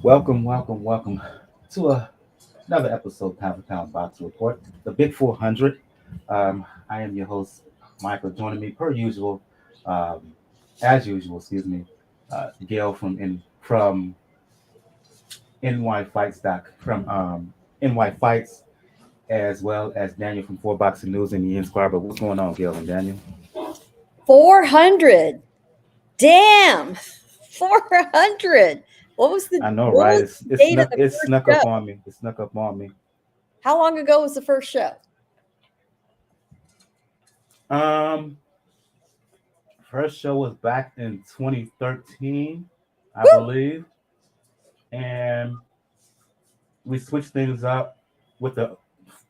Welcome to another episode of Pound for Pound Box Report, the Big 400. I am your host, Michael. Joining me per usual, um, as usual, excuse me, Gail from NY Fights NY Fights, as well as Daniel from Four Boxing News and the Inquirer. But what's going on, Gail and Daniel? 400. Damn. 400. What was the I know, what right? was It's the it's date of snuck the it's first snuck show? up on me. It snuck up on me. How long ago was the first show? Um, First show was back in 2013, I Woo! believe, and we switched things up with the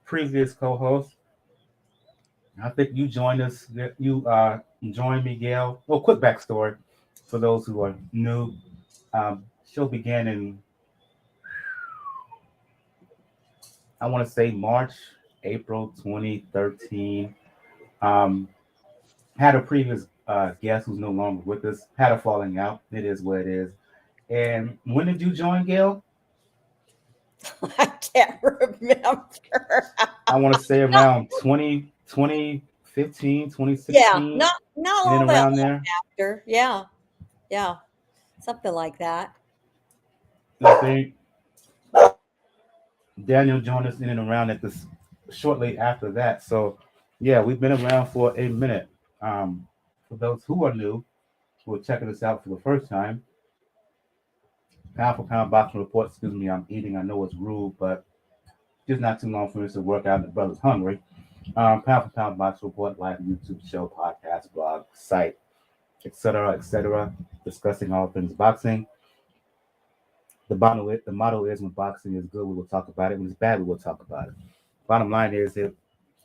previous co-host. I think you joined us. You joined Miguel. Well, quick backstory for those who are new. Show began in, I want to say, April 2013. Um, had a previous guest who's no longer with us. Had a falling out. It is what it is. And when did you join, Gail? I can't remember. I want to say Not, around 2015, yeah, 2016, not and then all that around long there. after. Yeah, yeah, something like that. I think Daniel joined us in and around at this shortly after that. So, yeah, we've been around for a minute. For those who are new, who are checking us out for the first time, pound for pound boxing report. Excuse me, I'm eating. I know it's rude, but just not too long for us to work out. The brother's hungry. Pound for pound boxing report, live YouTube show, podcast, blog, site, etc., discussing all things boxing. The motto is when boxing is good, we will talk about it. When it's bad, we will talk about it. Bottom line is, if it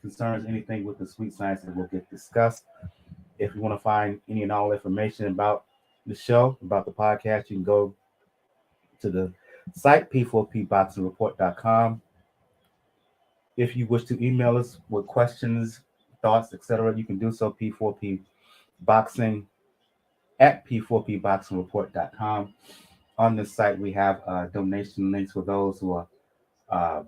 concerns anything with the sweet science, it will get discussed. If you want to find any and all information about the show, about the podcast, you can go to the site p4pboxingreport.com. If you wish to email us with questions, thoughts, etc., you can do so p4pboxing at p4pboxingreport.com. On this site, we have donation links for those who are uh,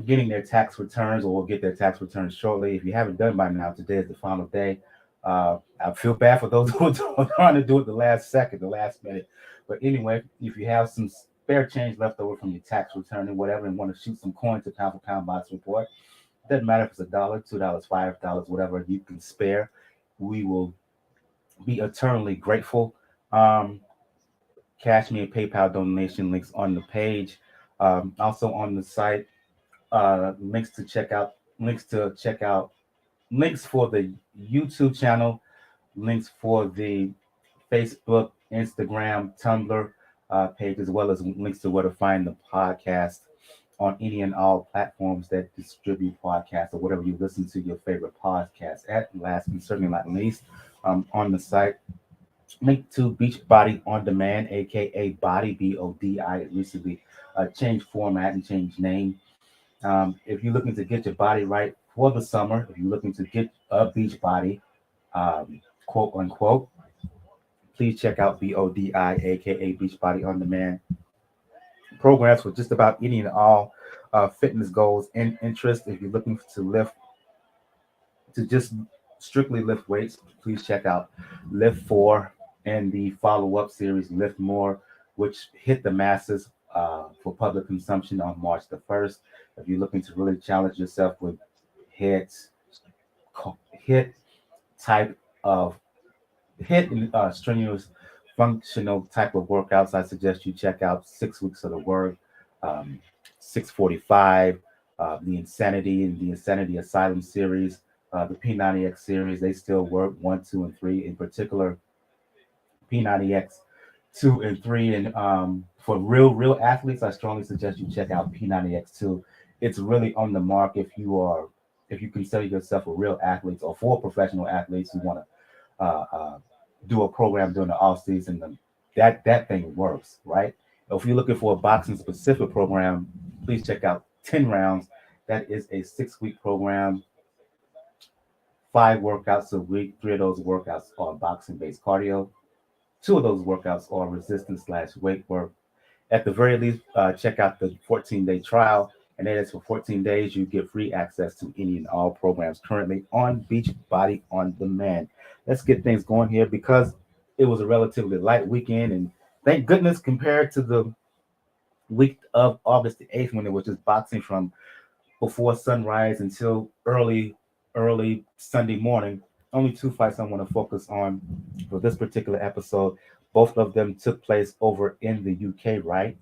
getting their tax returns or will get their tax returns shortly. If you haven't done by now, today is the final day. I feel bad for those who are trying to do it the last second, the last minute. But anyway, if you have some spare change left over from your tax return and whatever, and want to shoot some coins to Pound for Pound Box Report, doesn't matter if it's $1, $2, $5, whatever you can spare. We will be eternally grateful. Um, Cash Me and PayPal donation links on the page. Also on the site, links to check out, links to check out, links for the YouTube channel, links for the Facebook, Instagram, Tumblr page, as well as links to where to find the podcast on any and all platforms that distribute podcasts or whatever you listen to your favorite podcast at. Last and certainly not least, on the site, link to Beachbody on Demand, aka Body BODI. It recently changed format and changed name. If you're looking to get your body right for the summer, if you're looking to get a beach body, quote unquote, please check out BODI, aka Beachbody on Demand. Programs for just about any and all fitness goals and interests. If you're looking to lift, to just strictly lift weights, please check out Lift 4 and the follow up series Lift More, which hit the masses for public consumption on March the 1st. If you're looking to really challenge yourself with hits, hit type of hit and strenuous functional type of workouts, I suggest you check out 6 weeks of the work, 645, the Insanity and the Insanity Asylum series, the P90X series. They still work 1, 2, and 3. In particular, P90X 2 and 3, and for real athletes, I strongly suggest you check out P90X 2. It's really on the mark if you consider yourself a real athlete or for professional athletes who want to do a program during the off season. Then that thing works, right? If you're looking for a boxing specific program, please check out 10 rounds. That is a 6 week program, 5 workouts a week. 3 of those workouts are boxing based cardio. 2 of those workouts are resistance slash weight work, At the very least, check out the 14-day trial. And that is for 14 days, you get free access to any and all programs currently on Beachbody On Demand. Let's get things going here because it was a relatively light weekend. And thank goodness, compared to the week of August the 8th, when it was just boxing from before sunrise until early Sunday morning. Only two fights I want to focus on for this particular episode. Both of them took place over in the UK, right?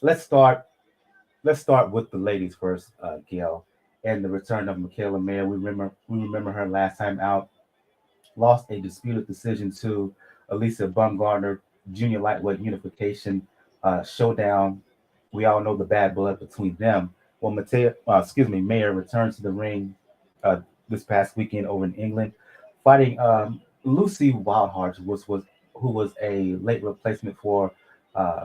Let's start. Let's start with the ladies first, Gail, and the return of Mikaela Mayer. We remember her last time out lost a disputed decision to Elisa Bumgarner, junior lightweight unification showdown. We all know the bad blood between them. Well, Mayer returned to the ring uh, this past weekend over in England, fighting Lucy Wildheart, who was a late replacement for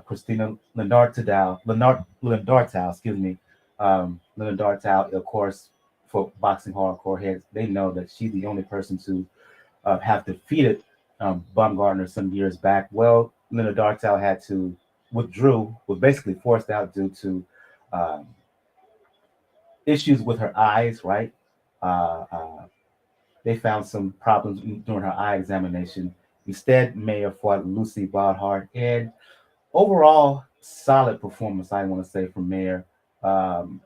Christina Lendartau, excuse me. Lendartau, of course, for boxing hardcore heads, they know that she's the only person to have defeated Baumgartner some years back. Well, Linda Dartel had to was basically forced out due to um, issues with her eyes, right? Uh, uh, they found some problems during her eye examination. Instead, Mayer fought Lucy Baudhart, and overall, solid performance, I want to say, from Mayer. Um,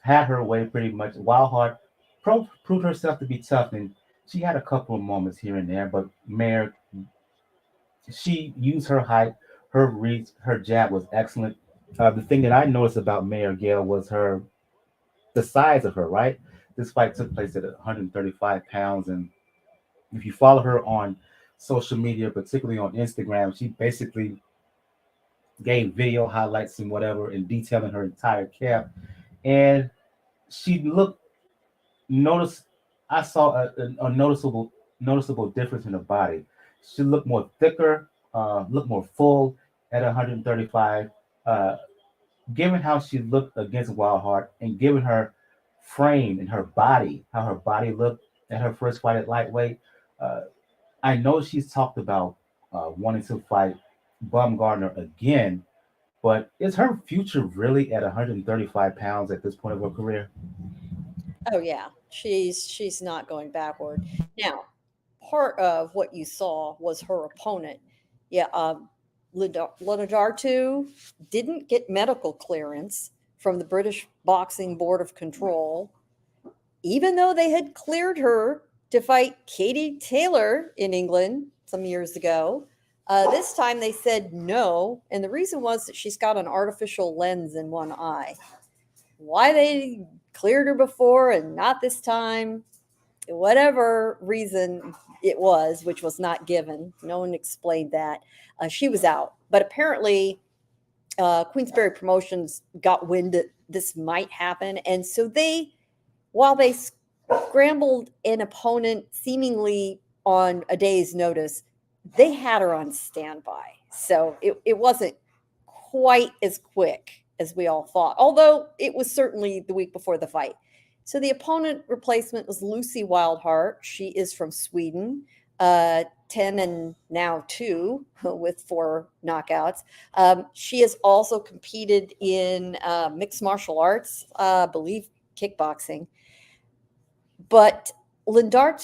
had her way pretty much. Wildheart proved herself to be tough, and she had a couple of moments here and there, but Mayer, she used her height, her reach, her jab was excellent. The thing that I noticed about Mayer Gale was the size of her, right? This fight took place at 135 pounds, and if you follow her on social media, particularly on Instagram, she basically gave video highlights and whatever and detailing her entire calf. And she looked notice I saw a noticeable difference in her body. She looked more thicker, looked more full at 135. Uh, Given how she looked against Wildheart and given her frame and her body, how her body looked at her first fight at lightweight, uh, I know she's talked about wanting to fight Baumgartner again, but is her future really at 135 pounds at this point of her career? Oh yeah, she's not going backward. Now, part of what you saw was her opponent. Yeah, Leonardo didn't get medical clearance from the British Boxing Board of Control, even though they had cleared her to fight Katie Taylor in England some years ago. This time they said no, and the reason was that she's got an artificial lens in one eye. Why they cleared her before and not this time, whatever reason it was, which was not given, no one explained that. She was out. But apparently, Queensberry Promotions got wind that this might happen. And so while they scrambled an opponent seemingly on a day's notice, they had her on standby. So it wasn't quite as quick as we all thought, although it was certainly the week before the fight. So the opponent replacement was Lucy Wildheart. She is from Sweden, 10 and now 2 with 4 knockouts. She has also competed in mixed martial arts, I believe kickboxing. But Wildheart,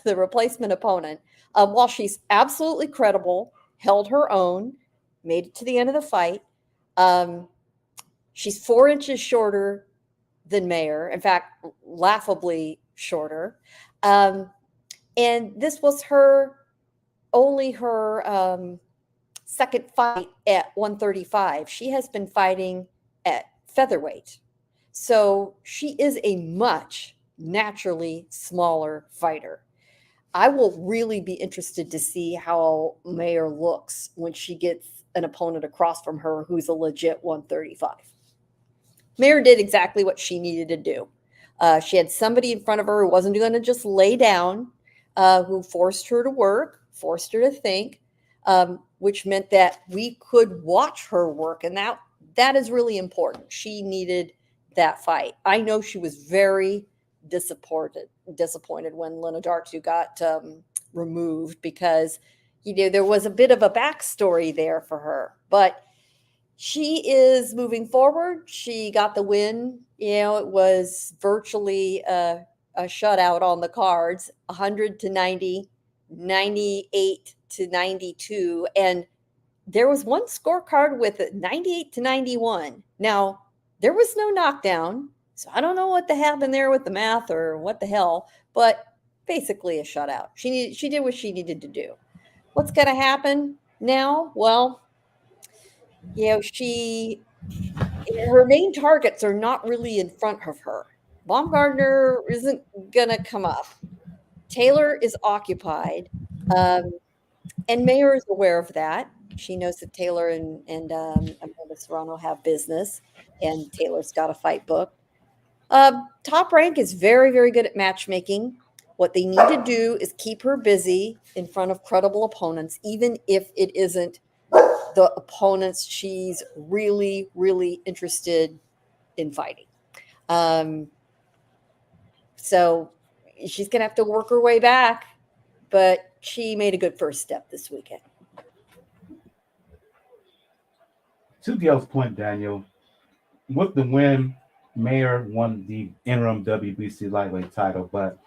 the replacement opponent, while she's absolutely credible, held her own, made it to the end of the fight. She's 4 inches shorter than Mayer, in fact, laughably shorter. And this was only her second fight at 135. She has been fighting at featherweight. So she is a much naturally smaller fighter. I will really be interested to see how Mayer looks when she gets an opponent across from her who's a legit 135. Mayer did exactly what she needed to do. She had somebody in front of her who wasn't going to just lay down, who forced her to work, forced her to think, which meant that we could watch her work. And that is really important. She needed that fight. I know she was very disappointed when Leonardo got removed because, there was a bit of a backstory there for her, but she is moving forward. She got the win. It was virtually a shutout on the cards, 100 to 90, 98 to 92. And there was one scorecard with 98 to 91. Now, there was no knockdown, so I don't know what happened there with the math or what the hell, but basically a shutout. She did what she needed to do. What's going to happen now? Well, her main targets are not really in front of her. Baumgartner isn't going to come up. Taylor is occupied, and Mayer is aware of that. She knows that Taylor and Amanda Serrano have business, and Taylor's got a fight book. Top Rank is very, very good at matchmaking. What they need to do is keep her busy in front of credible opponents, even if it isn't the opponents she's really, really interested in fighting. So she's going to have to work her way back, but she made a good first step this weekend. To Gail's point, Daniel, with the win, Mayer won the interim WBC lightweight title, but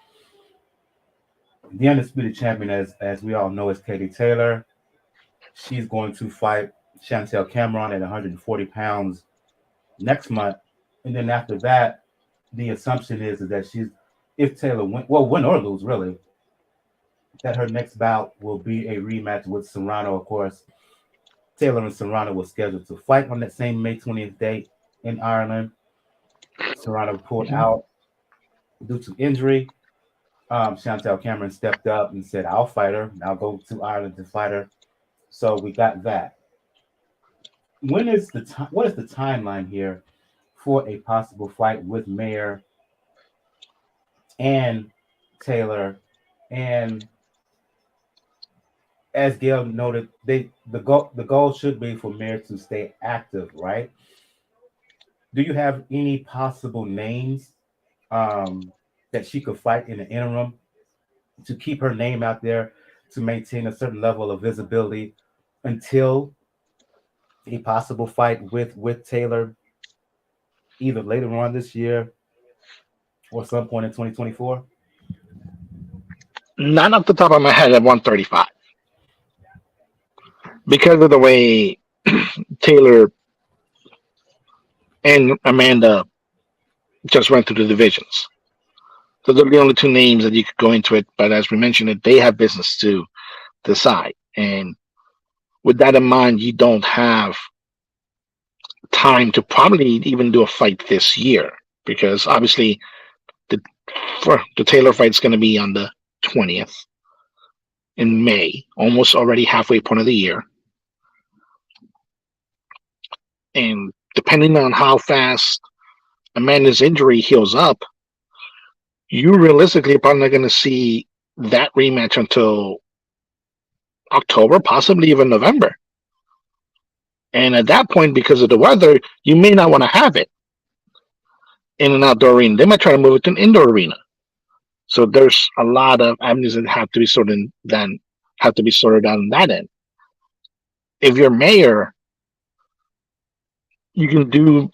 the undisputed champion, as we all know, is Katie Taylor. She's going to fight Chantel Cameron at 140 pounds next month. And then after that, the assumption is that if Taylor win or lose, really, that her next bout will be a rematch with Serrano. Of course, Taylor and Serrano were scheduled to fight on that same May 20th date in Ireland. Serrano pulled out due to injury. Chantel Cameron stepped up and said, I'll fight her. I'll go to Ireland to fight her. So we got that. What is the timeline here for a possible fight with Mayer and Taylor? And as Gail noted, the goal should be for Mayer to stay active, right? Do you have any possible names that she could fight in the interim to keep her name out there, to maintain a certain level of visibility until a possible fight with Taylor, either later on this year or some point in 2024? Not off the top of my head at 135. Because of the way Taylor and Amanda just went through the divisions. So those are the only two names that you could go into it. But as we mentioned, they have business to decide. And with that in mind, you don't have time to probably even do a fight this year, because obviously the Taylor fight is going to be on the 20th in May, almost already halfway point of the year. And depending on how fast Amanda's injury heals up, you realistically are probably not going to see that rematch until October, possibly even November. And at that point, because of the weather, you may not want to have it in an outdoor arena. They might try to move it to an indoor arena. So there's a lot of avenues that have to be sorted out on that end. If you're Mayer, you can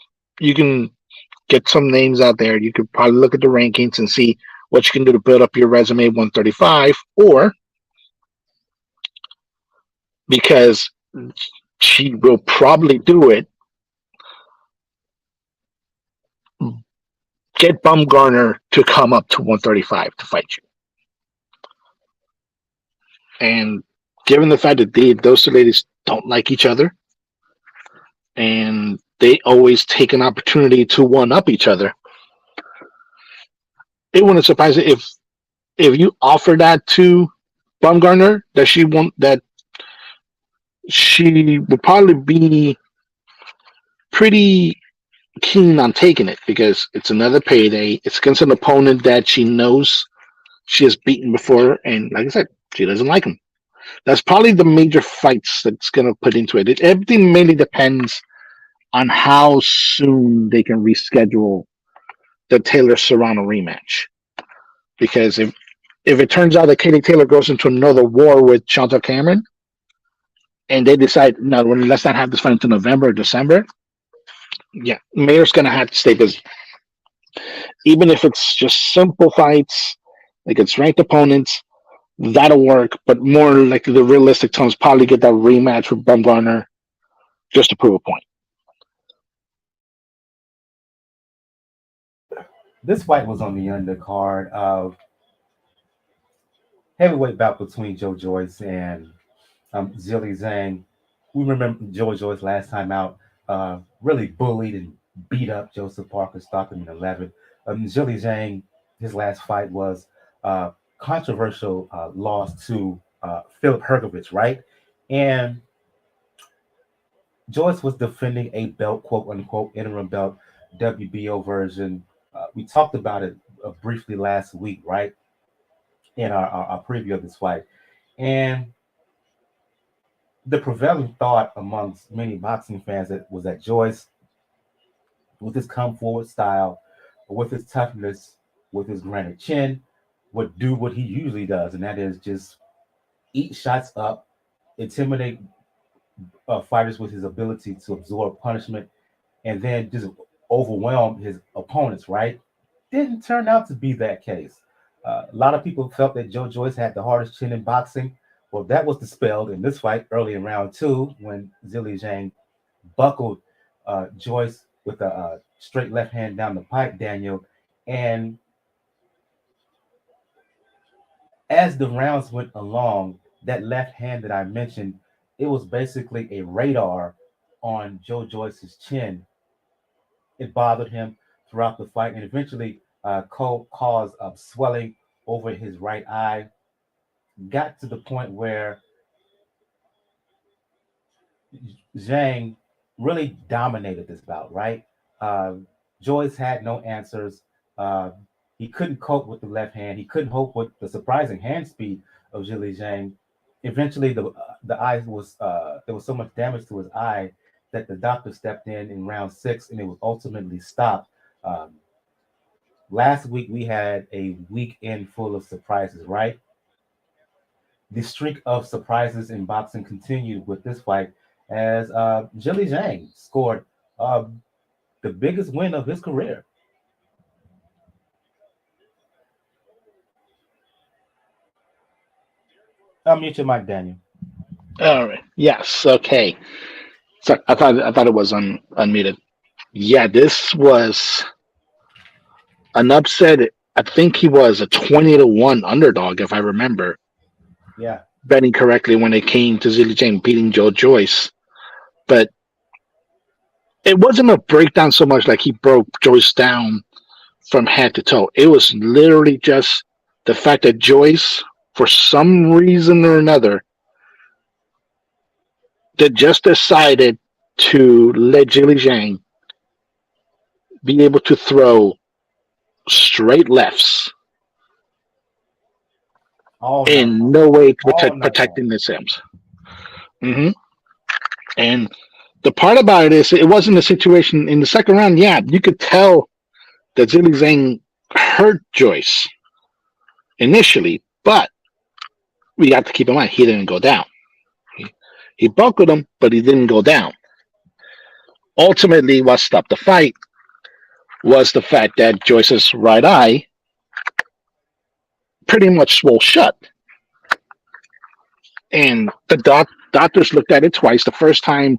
get some names out there. You could probably look at the rankings and see what you can do to build up your resume 135, or because she will probably do it, get Baumgartner to come up to 135 to fight you. And given the fact that those two ladies don't like each other, and they always take an opportunity to one-up each other, it wouldn't surprise me if you offer that to Baumgartner, that she would probably be pretty keen on taking it, because it's another payday. It's against an opponent that she knows she has beaten before, and like I said, she doesn't like him. That's probably the major fights that's going to put into it. Everything mainly depends on how soon they can reschedule the Taylor-Serrano rematch. Because if it turns out that Katie Taylor goes into another war with Chantel Cameron, and they decide, no, let's not have this fight until November or December, yeah, Mayor's gonna have to stay busy. Even if it's just simple fights against ranked opponents, that'll work. But more likely, the realistic terms probably get that rematch with Bumgarner just to prove a point. This fight was on the undercard of heavyweight bout between Joyce and Zhilei Zhang. We remember Joyce last time out, really bullied and beat up Joseph Parker, stopped him in 11. Zhilei Zhang, his last fight was controversial loss to Philip Hergovich, right? And Joyce was defending a belt, quote unquote, interim belt, WBO version. We talked about it briefly last week, right? In our preview of this fight. And the prevailing thought amongst many boxing fans was that Joyce, with his come forward style, with his toughness, with his granite chin, would do what he usually does, and that is just eat shots up, intimidate fighters with his ability to absorb punishment, and then just overwhelm his opponents, right? Didn't turn out to be that case. A lot of people felt that Joyce had the hardest chin in boxing. Well, that was dispelled in this fight early in round 2 when Zhilei Zhang buckled Joyce with a straight left hand down the pipe, Daniel. And as the rounds went along, that left hand that I mentioned, it was basically a radar on Joyce's chin. It bothered him throughout the fight and eventually caused swelling over his right eye. Got to the point where Zhang really dominated this bout, right? Joyce had no answers. He couldn't cope with the left hand. He couldn't cope with the surprising hand speed of Zhilei Zhang. Eventually, the eye was there was so much damage to his eye that the doctor stepped in round 6, and it was ultimately stopped. Last week we had a weekend full of surprises, right? The streak of surprises in boxing continued with this fight as Zhilei Zhang scored the biggest win of his career. Unmute your mic, Daniel. All right. Yes. Okay. So I thought it was unmuted. Yeah, this was an upset. I think he was a 20-1 underdog, if I remember. Yeah. Betting correctly when it came to Zhilei Zhang beating Joyce. But it wasn't a breakdown so much like he broke Joyce down from head to toe. It was literally just the fact that Joyce, for some reason or another, that just decided to let Zhilei Zhang be able to throw straight lefts in no way protecting the Sims. Mm-hmm. And the part about it is, it wasn't a situation in the second round. Yeah, you could tell that Zhilei Zhang hurt Joyce initially, but we got to keep in mind he didn't go down. He buckled him, but he didn't go down. Ultimately, what stopped the fight was the fact that Joyce's right eye pretty much swole shut. And the doctors looked at it twice. The first time,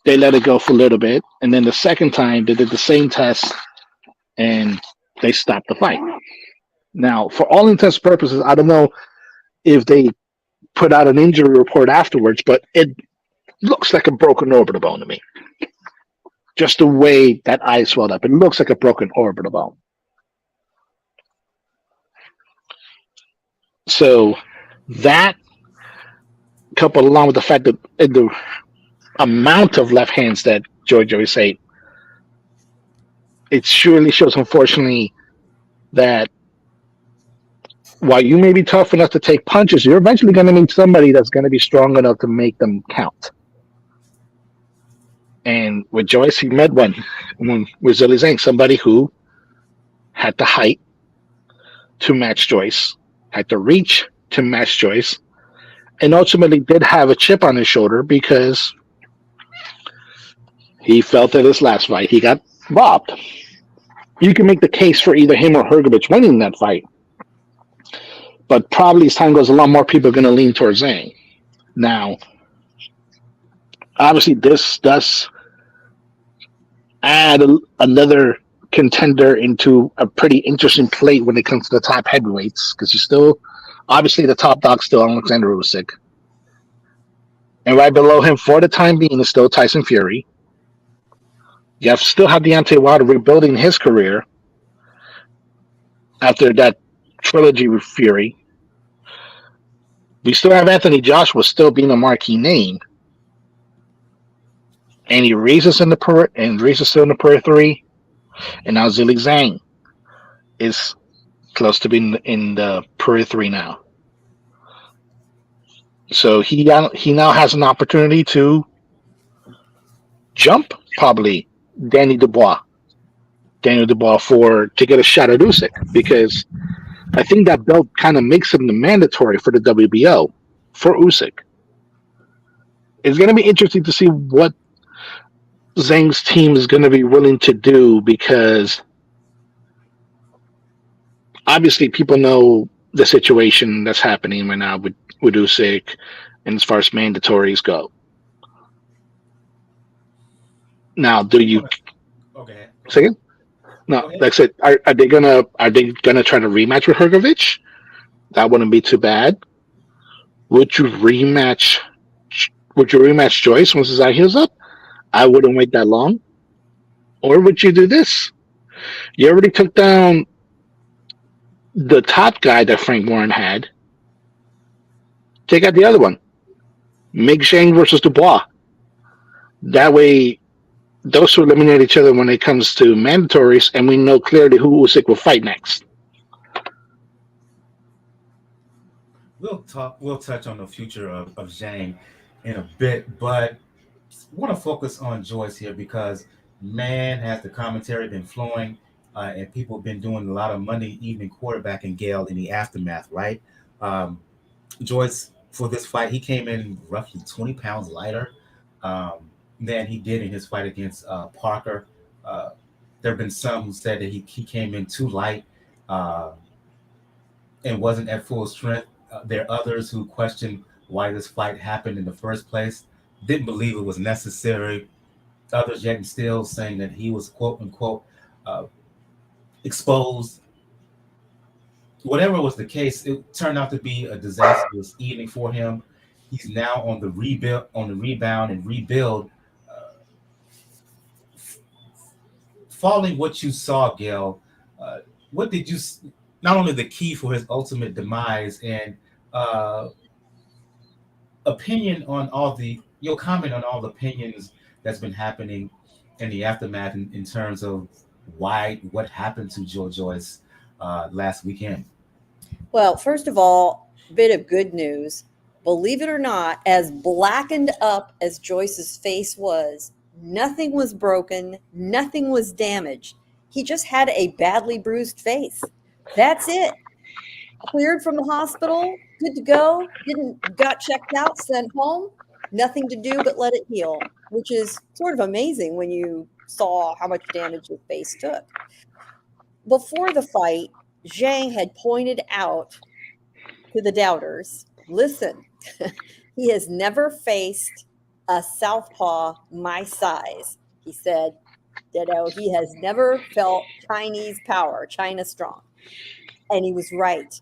they let it go for a little bit. And then the second time, they did the same test, and they stopped the fight. Now, for all intents and purposes, I don't know if they put out an injury report afterwards, but it looks like a broken orbital bone to me. Just the way that eye swelled up. It looks like a broken orbital bone. So that, coupled along with the fact that the amount of left hands that Joyce ate, it surely shows, unfortunately, that while you may be tough enough to take punches, you're eventually going to need somebody that's going to be strong enough to make them count. And with Joyce, he met one with Zhilei Zhang, somebody who had the height to match Joyce, had the reach to match Joyce, and ultimately did have a chip on his shoulder because he felt that his last fight he got robbed. You can make the case for either him or Hrgovic winning that fight, but probably as time goes along, more people are going to lean towards Zhang. Now, obviously, this does add another contender into a pretty interesting plate when it comes to the top heavyweights, because you still, obviously, the top dog still Alexander Usyk, and right below him for the time being is still Tyson Fury. You still have Deontay Wilder rebuilding his career after that trilogy with Fury. We still have Anthony Joshua still being a marquee name. Andy Ruiz is in the Ruiz is still in the periphery, and now Zhilei Zhang is close to being in the periphery now. So he now has an opportunity to jump probably Daniel Dubois to get a shot at Usyk, because I think that belt kind of makes him the mandatory for the WBO for Usyk. It's going to be interesting to see what Zhang's team is going to be willing to do, because obviously people know the situation that's happening right now with Usyk, and as far as mandatories go. Now, do you? Okay. Say again? No, that's it. Are they gonna try to rematch with Hrgovic? That wouldn't be too bad. Would you rematch Joyce once his eye heals up? I wouldn't wait that long. Or would you do this? You already took down the top guy that Frank Warren had. Take out the other one. Make Zhang versus Dubois. That way, those two eliminate each other when it comes to mandatories, and we know clearly who Usyk will fight next. We'll touch on the future of Zhang in a bit, but I want to focus on Joyce here because, man, has the commentary been flowing, and people have been doing a lot of Monday evening quarterbacking, Gail, in the aftermath, right? Joyce, for this fight, he came in roughly 20 pounds lighter than he did in his fight against Parker. There have been some who said that he came in too light and wasn't at full strength. There are others who questioned why this fight happened in the first place, didn't believe it was necessary. Others yet and still saying that he was, quote unquote, exposed. Whatever was the case, it turned out to be a disastrous evening for him. He's now on the rebound and rebuild. Following what you saw, Gail, what did you? Not only the key for his ultimate demise, and opinion on your comment on all the opinions that's been happening in the aftermath in terms of what happened to Joyce last weekend. Well, first of all, bit of good news. Believe it or not, as blackened up as Joyce's face was, nothing was broken, nothing was damaged. He just had a badly bruised face. That's it. Cleared from the hospital, good to go, got checked out, sent home, nothing to do but let it heal, which is sort of amazing when you saw how much damage his face took. Before the fight, Zhang had pointed out to the doubters, listen, he has never faced a southpaw my size. He said, he has never felt Chinese power, China strong. And he was right.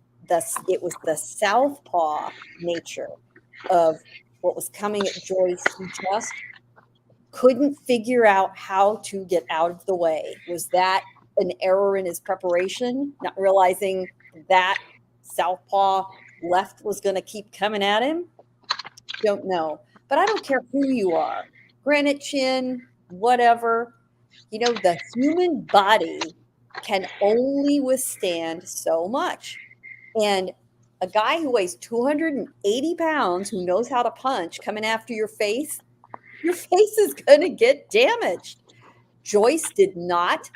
It was the southpaw nature of what was coming at Joyce. He just couldn't figure out how to get out of the way. Was that an error in his preparation, not realizing that southpaw left was going to keep coming at him? Don't know. But I don't care who you are. Granite chin, whatever. The human body can only withstand so much. And a guy who weighs 280 pounds, who knows how to punch, coming after your face is going to get damaged. Joyce did not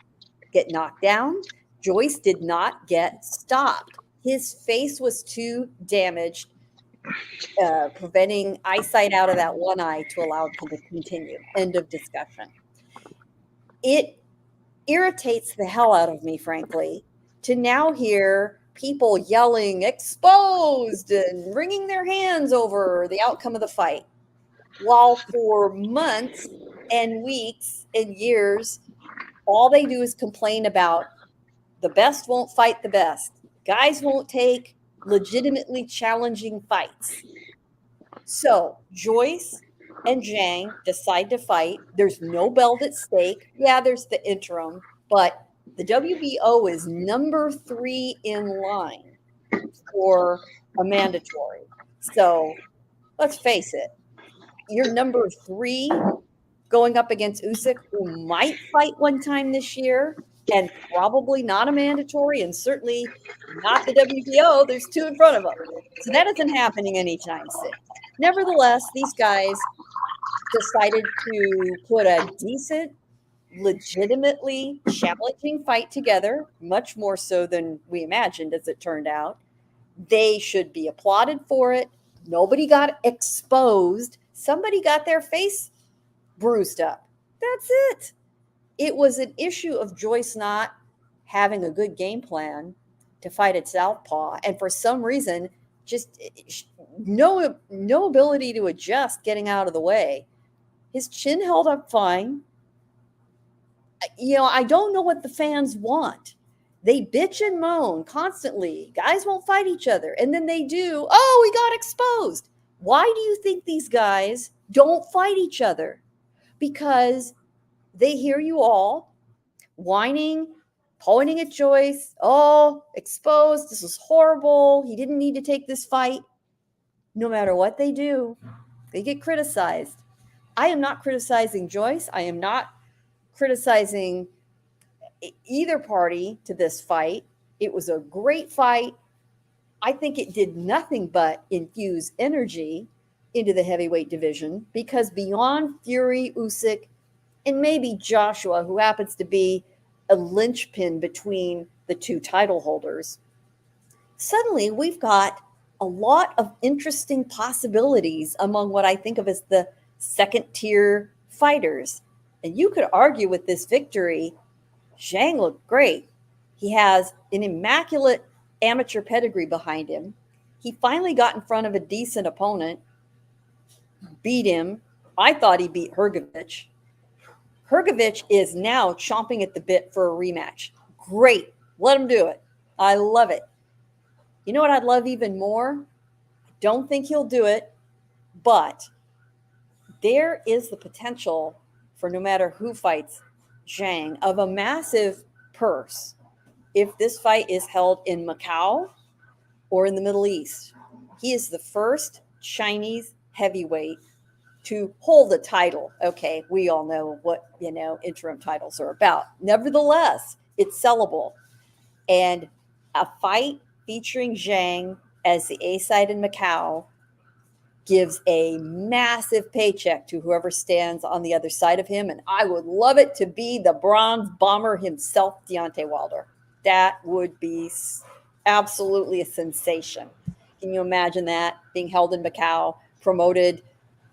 get knocked down. Joyce did not get stopped. His face was too damaged. preventing eyesight out of that one eye to allow him to continue. End of discussion. It irritates the hell out of me, frankly, to now hear people yelling exposed and wringing their hands over the outcome of the fight, while for months and weeks and years, all they do is complain about the best won't fight the best. Guys won't take legitimately challenging fights. So Joyce and Zhang decide to fight. There's no belt at stake. Yeah, there's the interim, but the WBO is number 3 in line for a mandatory. So let's face it, you're number 3 going up against Usyk, who might fight one time this year and probably not a mandatory and certainly not the WBO. There's 2 in front of him. So that isn't happening anytime soon. Nevertheless, these guys decided to put a decent, legitimately challenging fight together, much more so than we imagined, as it turned out. They should be applauded for it. Nobody got exposed. Somebody got their face bruised up. That's it. It was an issue of Joyce not having a good game plan to fight at southpaw, and for some reason, just no ability to adjust getting out of the way. His chin held up fine. I don't know what the fans want. They bitch and moan constantly. Guys won't fight each other. And then they do. Oh, we got exposed. Why do you think these guys don't fight each other? Because they hear you all whining, pointing at Joyce. Oh, exposed. This is horrible. He didn't need to take this fight. No matter what they do, they get criticized. I am not criticizing Joyce. I am not criticizing either party to this fight. It was a great fight. I think it did nothing but infuse energy into the heavyweight division, because beyond Fury, Usyk, and maybe Joshua, who happens to be a linchpin between the 2 title holders, suddenly we've got a lot of interesting possibilities among what I think of as the second-tier fighters. And you could argue with this victory, Zhang looked great. He has an immaculate amateur pedigree behind him. He finally got in front of a decent opponent, beat him. I thought he beat Hrgovic. Hrgovic is now chomping at the bit for a rematch. Great. Let him do it. I love it. You know what I'd love even more? I don't think he'll do it, but there is the potential for, no matter who fights Zhang, of a massive purse if this fight is held in Macau or in the Middle East. He is the first Chinese heavyweight to hold the title. Okay, we all know what, interim titles are about. Nevertheless, it's sellable. And a fight featuring Zhang as the A side in Macau gives a massive paycheck to whoever stands on the other side of him. And I would love it to be the bronze bomber himself, Deontay Wilder. That would be absolutely a sensation. Can you imagine that being held in Macau, promoted,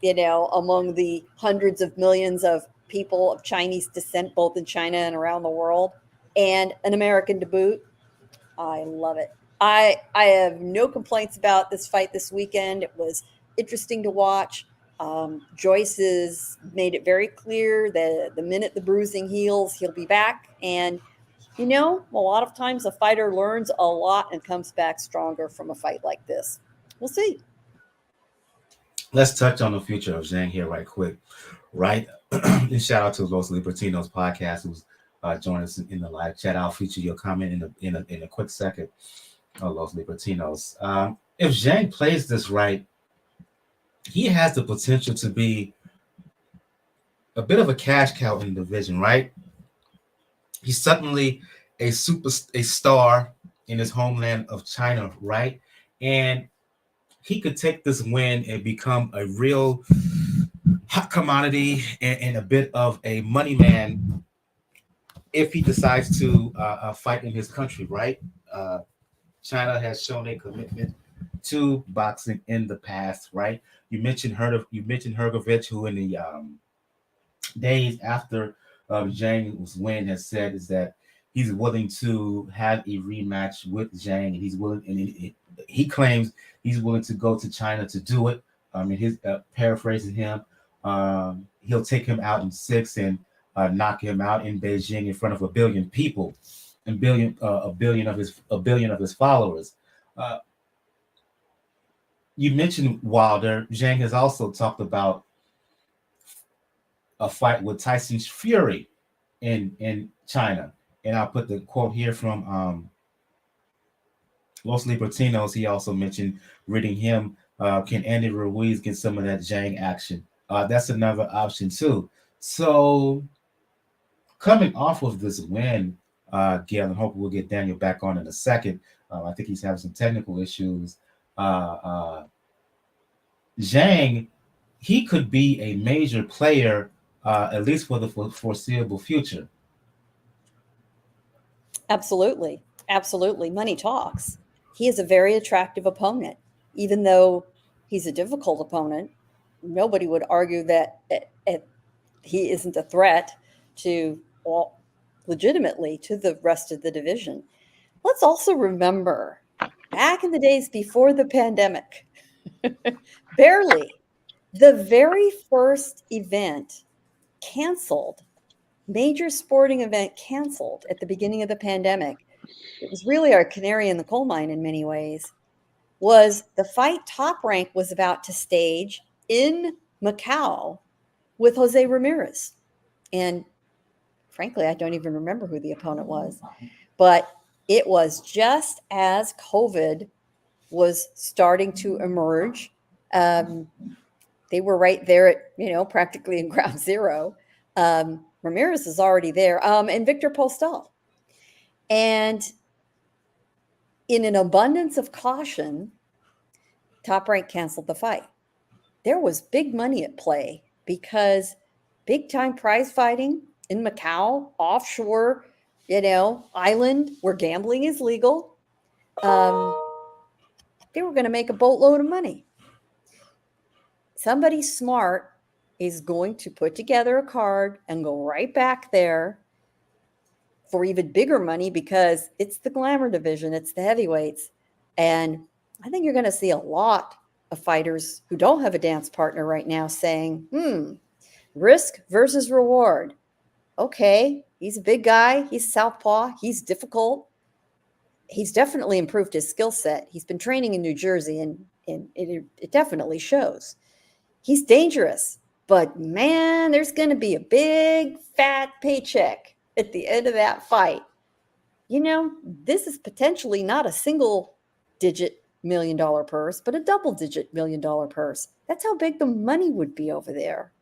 among the hundreds of millions of people of Chinese descent, both in China and around the world, and an American to boot? I love it. I have no complaints about this fight this weekend. It was interesting to watch. Joyce has made it very clear that the minute the bruising heals, he'll be back. And, a lot of times a fighter learns a lot and comes back stronger from a fight like this. We'll see. Let's touch on the future of Zhang here right quick. Right? And shout out to Los Libertinos podcast, who's joining us in the live chat. I'll feature your comment in a quick second. Los Libertinos. If Zhang plays this right, he has the potential to be a bit of a cash cow in the division, right? He's suddenly a star in his homeland of China, right? And he could take this win and become a real hot commodity and a bit of a money man if he decides to fight in his country, right? China has shown a commitment to boxing in the past, right? You mentioned Hergovich, who in the days after Zhang's win has said is that he's willing to have a rematch with Zhang, and he's willing, and he claims he's willing to go to China to do it. And his paraphrasing him, he'll take him out in 6 and knock him out in Beijing in front of a billion people, and a billion of his followers. You mentioned Wilder. Zhang has also talked about a fight with Tyson Fury in China. And I'll put the quote here from Los Libertinos. He also mentioned reading him, can Andy Ruiz get some of that Zhang action? That's another option too. So coming off of this win, Gail, and hopefully we'll get Daniel back on in a second. I think he's having some technical issues. Zhang, he could be a major player, at least for the foreseeable future. Absolutely. Absolutely. Money talks. He is a very attractive opponent. Even though he's a difficult opponent, nobody would argue that he isn't a threat to, well, legitimately to the rest of the division. Let's also remember, back in the days before the pandemic, barely, the very first event canceled, major sporting event canceled at the beginning of the pandemic, it was really our canary in the coal mine in many ways, was the fight Top Rank was about to stage in Macau with Jose Ramirez. And frankly, I don't even remember who the opponent was, but it was just as COVID was starting to emerge. They were right there at, practically in ground zero. Ramirez is already there, and Victor Postal. And in an abundance of caution, Top Rank canceled the fight. There was big money at play because big-time prize fighting in Macau, offshore, island where gambling is legal. They were going to make a boatload of money. Somebody smart is going to put together a card and go right back there for even bigger money because it's the glamour division, it's the heavyweights. And I think you're going to see a lot of fighters who don't have a dance partner right now saying, risk versus reward. Okay, he's a big guy. He's southpaw. He's difficult. He's definitely improved his skill set. He's been training in New Jersey, and it definitely shows. He's dangerous, but man, there's going to be a big fat paycheck at the end of that fight. This is potentially not a single-digit $1 million purse, but a double-digit $1 million purse. That's how big the money would be over there.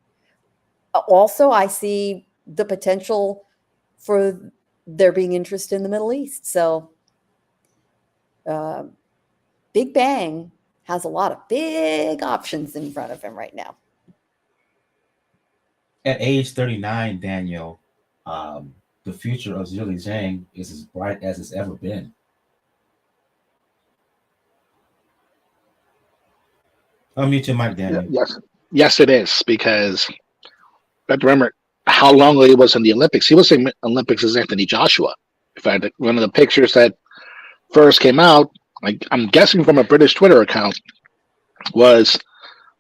Also, I see the potential for there being interest in the Middle East. So Big Bang has a lot of big options in front of him right now. At age 39, Daniel, the future of Zhilei Zhang is as bright as it's ever been. Unmute your mic, Daniel. Yes, it is, because you have to remember how long he was in the Olympics. He was in the Olympics as Anthony Joshua. In fact, one of the pictures that first came out, I'm guessing from a British Twitter account, was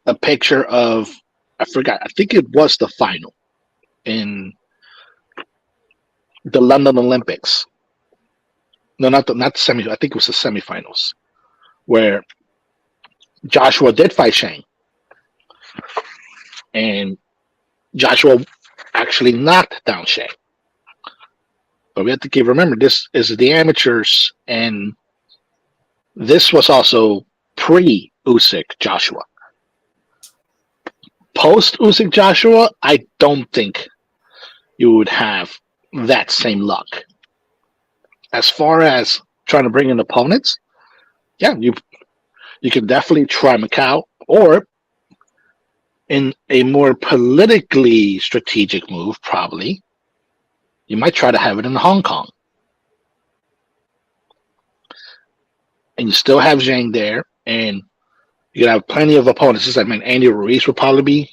a picture of, I forgot, I think it was the final in the London Olympics. No, not the semi. I think it was the semifinals, where Joshua did fight Zhang, and Joshua actually knocked down Zhang. But we have to remember, this is the amateurs, and this was also pre-Usyk Joshua. Post-Usyk Joshua, I don't think you would have that same luck. As far as trying to bring in opponents, yeah, you can definitely try Macau, or in a more politically strategic move, probably, you might try to have it in Hong Kong. And you still have Zhang there, And you have plenty of opponents. Just like, man, Andy Ruiz will probably be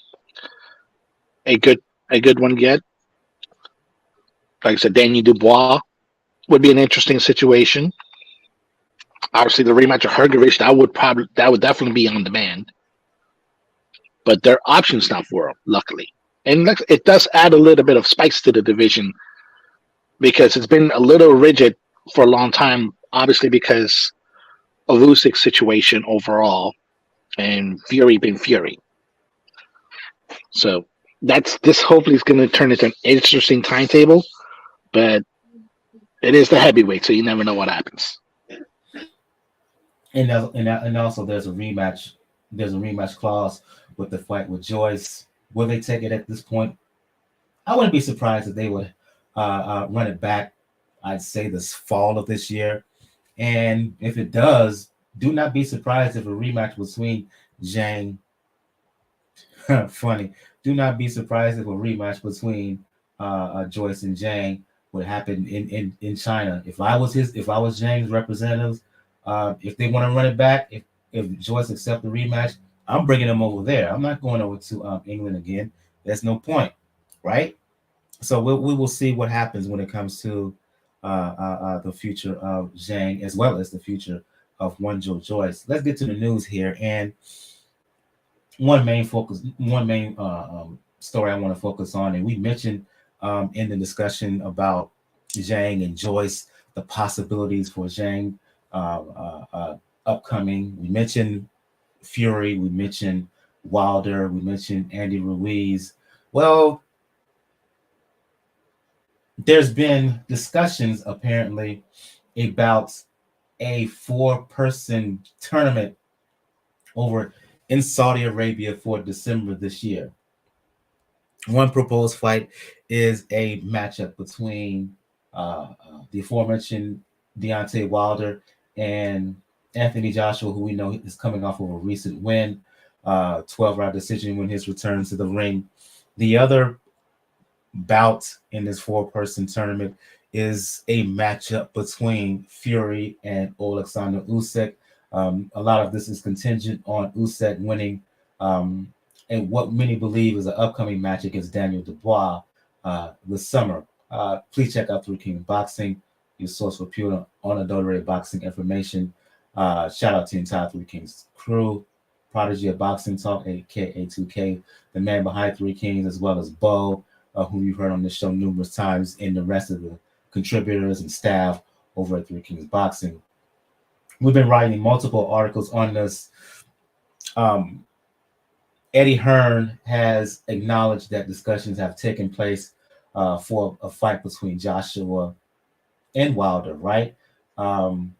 a good one to get. Like I said, Daniel Dubois would be an interesting situation. Obviously, the rematch of Hergovich that would definitely be on demand. But there are options now for him, luckily, and it does add a little bit of spice to the division because it's been a little rigid for a long time. Obviously, because of Usyk's situation overall, and Fury being Fury. So this hopefully is going to turn into an interesting timetable, but it is the heavyweight, so you never know what happens. And also there's a rematch. There's a rematch clause with the fight with Joyce. Will they take it at this point? I wouldn't be surprised if they would run it back. I'd say this fall of this year, and if it does, do not be surprised if a rematch between Zhang. Funny. Do not be surprised if a rematch between Joyce and Zhang would happen in China. If I was Zhang's representatives, if they want to run it back, if Joyce accept the rematch, I'm bringing them over there. I'm not going over to England again. There's no point, right? So we will see what happens when it comes to the future of Zhang as well as the future of one Joe Joyce. Let's get to the news here, and one main story I want to focus on, and we mentioned in the discussion about Zhang and Joyce, the possibilities for Zhang upcoming. We mentioned Fury, we mentioned Wilder, we mentioned Andy Ruiz. Well, there's been discussions apparently about a 4-person tournament over in Saudi Arabia for December this year. One proposed fight is a matchup between the aforementioned Deontay Wilder and Anthony Joshua, who we know is coming off of a recent win, 12-round decision when his return to the ring. The other bout in this 4-person tournament is a matchup between Fury and Alexander Usyk. A lot of this is contingent on Usyk winning and what many believe is an upcoming match against Daniel Dubois this summer. Please check out Three Kings Boxing, your source for pure unadulterated boxing information. Shout out to the entire Three Kings crew, Prodigy of Boxing Talk, aka 2K, the man behind Three Kings, as well as Bo, who you've heard on this show numerous times, and the rest of the contributors and staff over at Three Kings Boxing. We've been writing multiple articles on this. Eddie Hearn has acknowledged that discussions have taken place for a fight between Joshua and Wilder, right? Deontay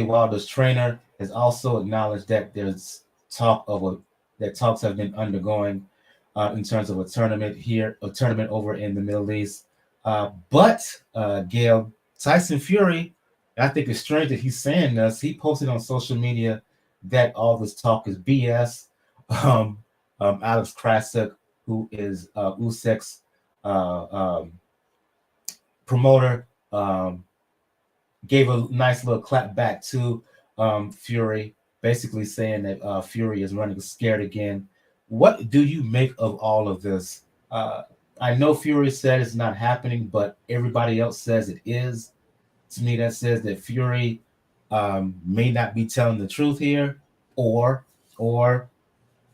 Wilder's trainer has also acknowledged that there's that talks have been undergoing in terms of a tournament over in the Middle East. But Gail, Tyson Fury, I think it's strange that he's saying this. He posted on social media that all this talk is BS. Alex Krasuk, who is Usyk's promoter, gave a nice little clap back to Fury, basically saying that Fury is running scared again. What do you make of all of this? I know Fury said it's not happening, but everybody else says it is. To me, that says that Fury may not be telling the truth here, or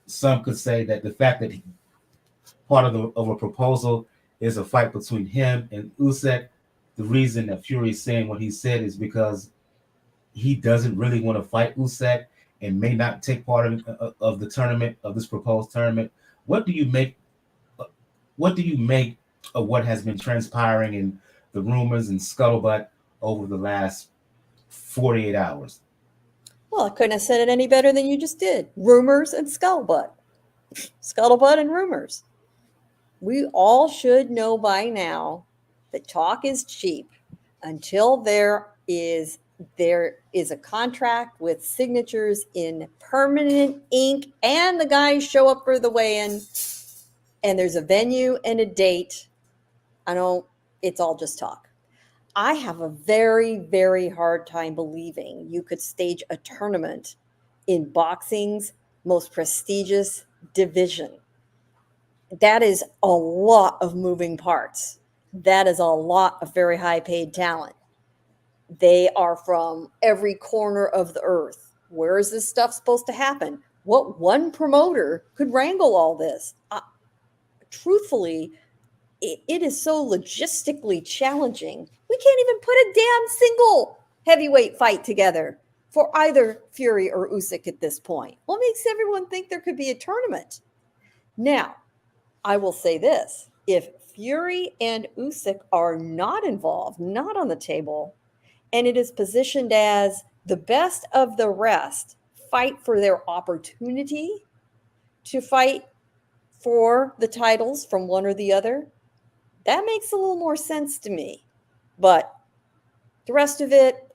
some could say that the fact that part of a proposal is a fight between him and Usyk. The reason that Fury is saying what he said is because he doesn't really want to fight Usyk and may not take part of the tournament, of this proposed tournament. What do you make? What do you make of what has been transpiring in the rumors and scuttlebutt over the last 48 hours? Well, I couldn't have said it any better than you just did. Rumors and scuttlebutt. Scuttlebutt and rumors. We all should know by now that talk is cheap until there is a contract with signatures in permanent ink and the guys show up for the weigh-in and there's a venue and a date. It's all just talk. I have a very, very hard time believing you could stage a tournament in boxing's most prestigious division. That is a lot of moving parts. That is a lot of very high paid talent. They are from every corner of the earth. Where is this stuff supposed to happen? What one promoter could wrangle all this? Truthfully, it is so logistically challenging. We can't even put a damn single heavyweight fight together for either Fury or Usyk at this point. What makes everyone think there could be a tournament? Now, I will say this. If Fury and Usyk are not involved, not on the table, and it is positioned as the best of the rest fight for their opportunity to fight for the titles from one or the other, that makes a little more sense to me. But the rest of it,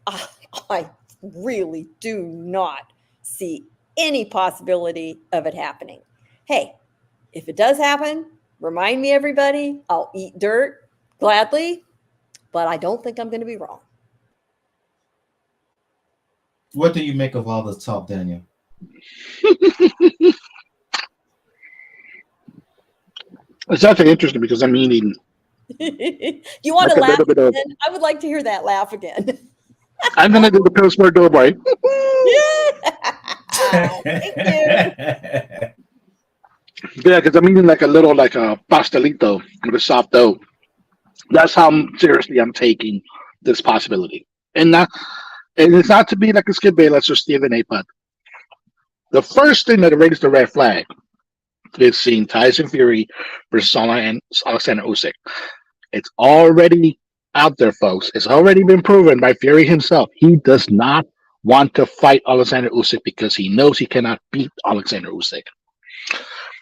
I really do not see any possibility of it happening. Hey, if it does happen, remind me, everybody. I'll eat dirt gladly, but I don't think I'm going to be wrong. What do you make of all this talk, Daniel? It's actually interesting because I'm eating. You want Like to a laugh little bit of- again? I would like to hear that laugh again. I'm gonna do the Pillsbury Doughboy. Thank you. Yeah, because I'm eating like a little like a pastelito with a soft dough. That's how seriously I'm taking this possibility, and it's not to be like a Skip Bayless or Stephen A. But the first thing that raised the red flag is seeing Tyson Fury versus Alexander Usyk. It's already out there, folks. It's already been proven by Fury himself. He does not want to fight Alexander Usyk because he knows he cannot beat Alexander Usyk.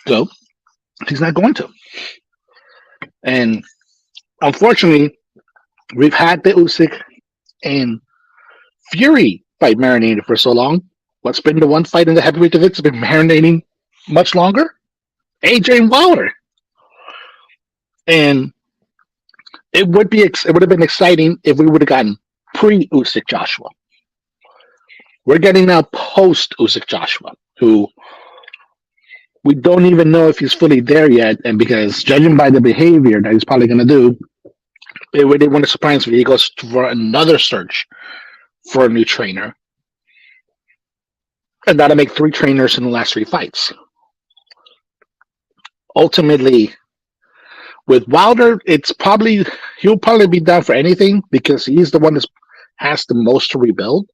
So he's not going to. And unfortunately, we've had the Usyk and Fury fight marinated for so long. What's been the one fight in the heavyweight division that's been marinating much longer? AJ and Wilder. And it would have been exciting if we would have gotten pre-Usyk Joshua. We're getting now post-Usyk Joshua, who we don't even know if he's fully there yet, and because judging by the behavior that he's probably going to do, it wouldn't surprise me if he goes for another search for a new trainer, and that'll make 3 trainers in the last 3 fights. Ultimately, with Wilder, he'll probably be down for anything because he's the one that has the most to rebuild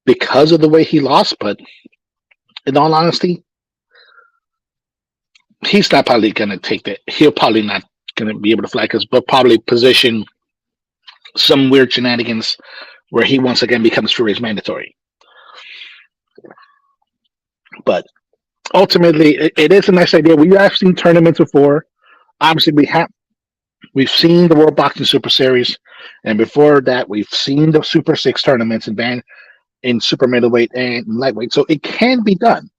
because of the way he lost. But in all honesty, he's not probably going to take that. He'll probably not going to be able to fly but probably position some weird shenanigans where he once again becomes Fury's mandatory. But ultimately, it is a nice idea. We have seen tournaments before. Obviously, we've seen the World Boxing Super Series, and before that, we've seen the Super 6 tournaments in super middleweight and lightweight. So it can be done.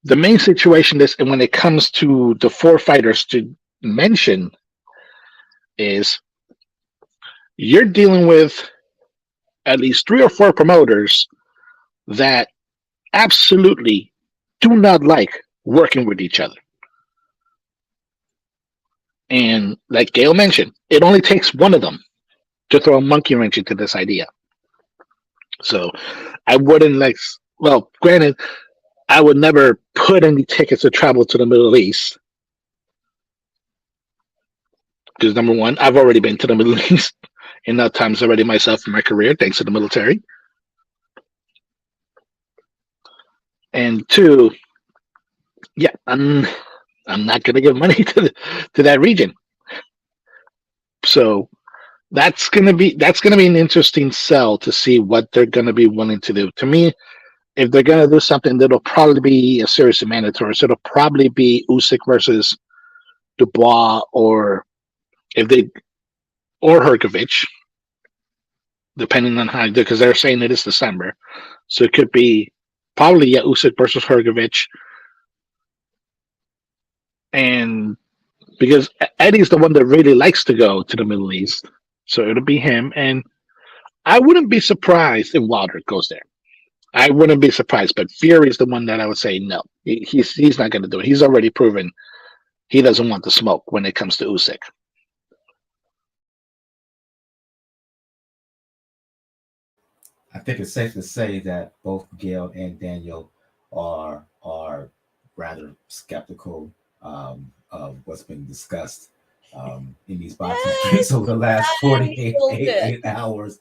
The main situation is, and when it comes to the 4 fighters to mention, is you're dealing with at least 3 or 4 promoters that absolutely do not like working with each other. And like Gail mentioned, it only takes one of them to throw a monkey wrench into this idea. So I wouldn't granted, I would never put any tickets to travel to the Middle East. Because number one, I've already been to the Middle East enough times already myself in my career, thanks to the military. And 2, yeah, I'm not going to give money to that region. So that's going to be an interesting sell to see what they're going to be willing to do. To me, if they're going to do something, that'll probably be a series of mandatories. So it'll probably be Usyk versus Dubois, or Hrgovic, depending on how, because they're saying it is December. So it could be probably Usyk versus Hrgovic, and because Eddie's the one that really likes to go to the Middle East. So it'll be him. And I wouldn't be surprised if Wildheart goes there. I wouldn't be surprised, but Fury is the one that I would say no. He's not going to do it. He's already proven he doesn't want the smoke when it comes to Usyk. I think it's safe to say that both Gail and Daniel are rather skeptical of what's been discussed in these boxing streets over the last 48 hours.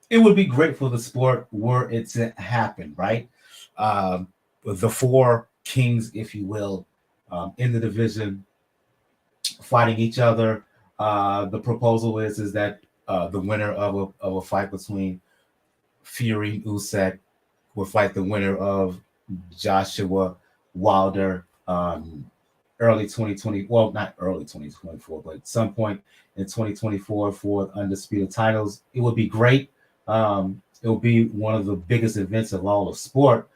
It would be great for the sport were it to happen, right? The four kings, if you will, in the division fighting each other. The proposal is that the winner of a fight between Fury and Usyk will fight the winner of Joshua Wilder early 2020. Well, not early 2024, but at some point in 2024 for undisputed titles. It would be great. It will be one of the biggest events of all of sports.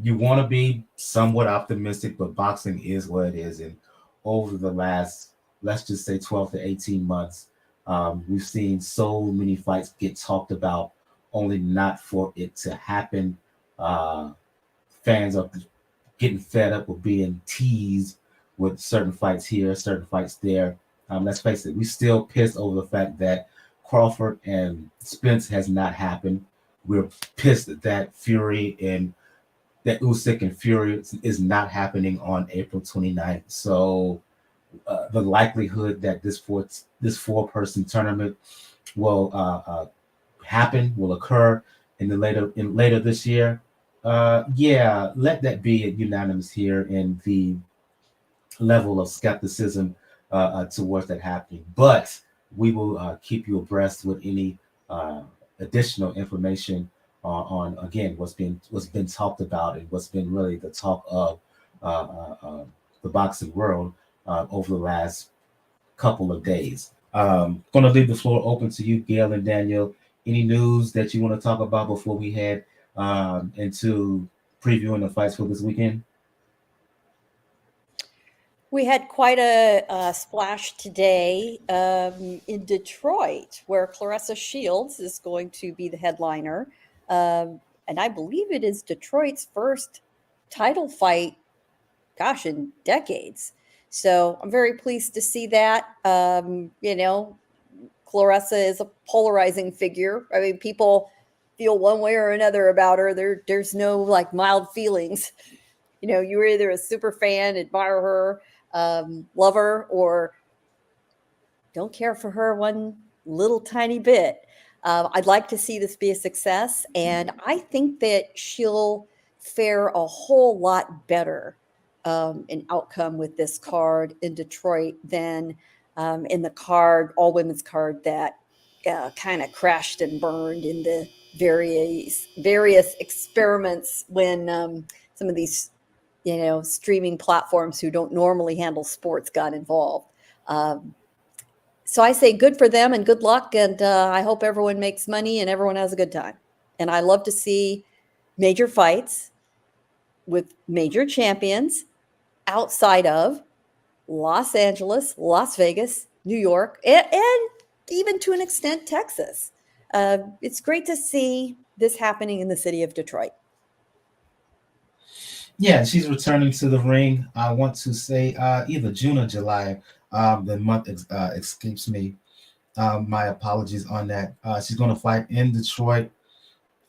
You want to be somewhat optimistic, but boxing is what it is. And over the last, let's just say 12 to 18 months, we've seen so many fights get talked about, only not for it to happen. Fans are getting fed up with being teased with certain fights here, certain fights there. Let's face it, we still pissed over the fact that Crawford and Spence has not happened. We're pissed that Usyk and Fury is not happening on April 29th. So the likelihood that this four-person tournament will occur later this year. Let that be unanimous here in the level of skepticism towards that happening. But we will keep you abreast with any additional information on again what's been talked about and what's been really the talk of the boxing world over the last couple of days. Going to leave the floor open to you, Gail and Daniel. Any news that you want to talk about before we head into previewing the fights for this weekend? We had quite a splash today in Detroit, where Claressa Shields is going to be the headliner. And I believe it is Detroit's first title fight, in decades. So I'm very pleased to see that. Claressa is a polarizing figure. I mean, people feel one way or another about her. There's no like mild feelings. You're either a super fan, admire her, love her, or don't care for her one little tiny bit. I'd like to see this be a success, and I think that she'll fare a whole lot better in outcome with this card in Detroit than in the all women's card that kind of crashed and burned in the various experiments when some of these streaming platforms who don't normally handle sports got involved. So I say good for them and good luck. And I hope everyone makes money and everyone has a good time. And I love to see major fights with major champions outside of Los Angeles, Las Vegas, New York, and even to an extent, Texas. It's great to see this happening in the city of Detroit. Yeah, she's returning to the ring. I want to say either June or July. The month escapes me. My apologies on that. She's going to fight in Detroit,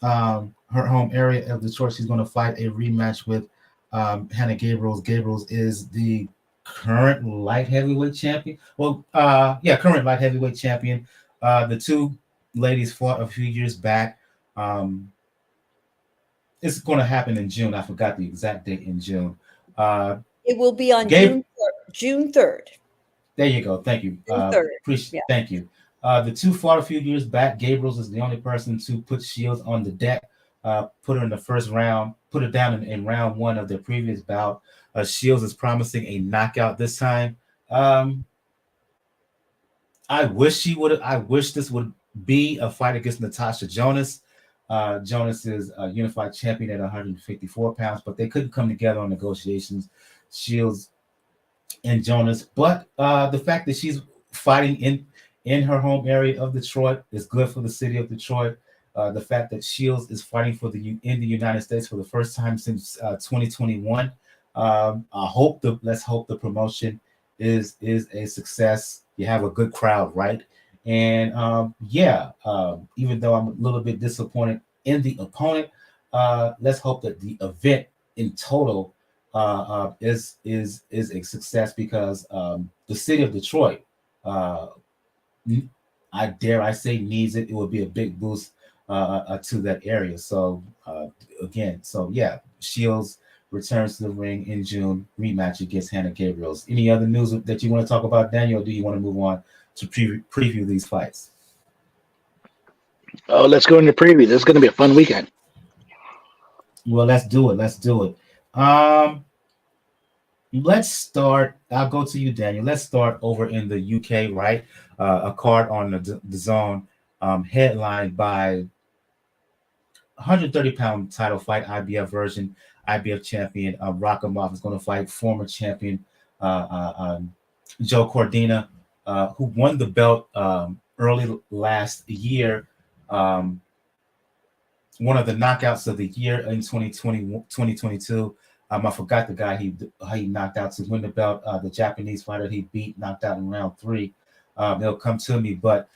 her home area of Detroit. She's going to fight a rematch with Hannah Gabriels. Gabriels is the current light heavyweight champion. Current light heavyweight champion. The two ladies fought a few years back. It's going to happen in June. I forgot the exact date in June. It will be on June 3rd. There you go. Thank you. Thank you. The two fought a few years back. Gabriels is the only person to put Shields on the deck, put her in the first round, put her down in round one of their previous bout. Shields is promising a knockout this time. I wish this would be a fight against Natasha Jonas. Jonas is a unified champion at 154 pounds, but they couldn't come together on negotiations. Shields and Jonas, but the fact that she's fighting in her home area of Detroit is good for the city of Detroit. The fact that Shields is fighting in the United States for the first time since 2021. Let's hope the promotion is a success. You have a good crowd, right? And even though I'm a little bit disappointed in the opponent, let's hope that the event in total is a success because the city of Detroit, I say needs it. It would be a big boost to that area. So Shields returns to the ring in June, rematch against Hannah Gabriels. Any other news that you want to talk about, Daniel? Or do you want to move on to preview these fights? Oh, let's go into preview. This is going to be a fun weekend. Well, let's do it. Let's start. I'll go to you, Daniel. Let's start over in the UK, right? A card on the zone, headlined by 130-pound title fight, IBF version, IBF champion. Rakhimov is going to fight former champion Joe Cordina, who won the belt early last year. One of the knockouts of the year in 2022. I forgot the guy he knocked out to win the belt. The Japanese fighter he knocked out in round 3. They'll come to me. But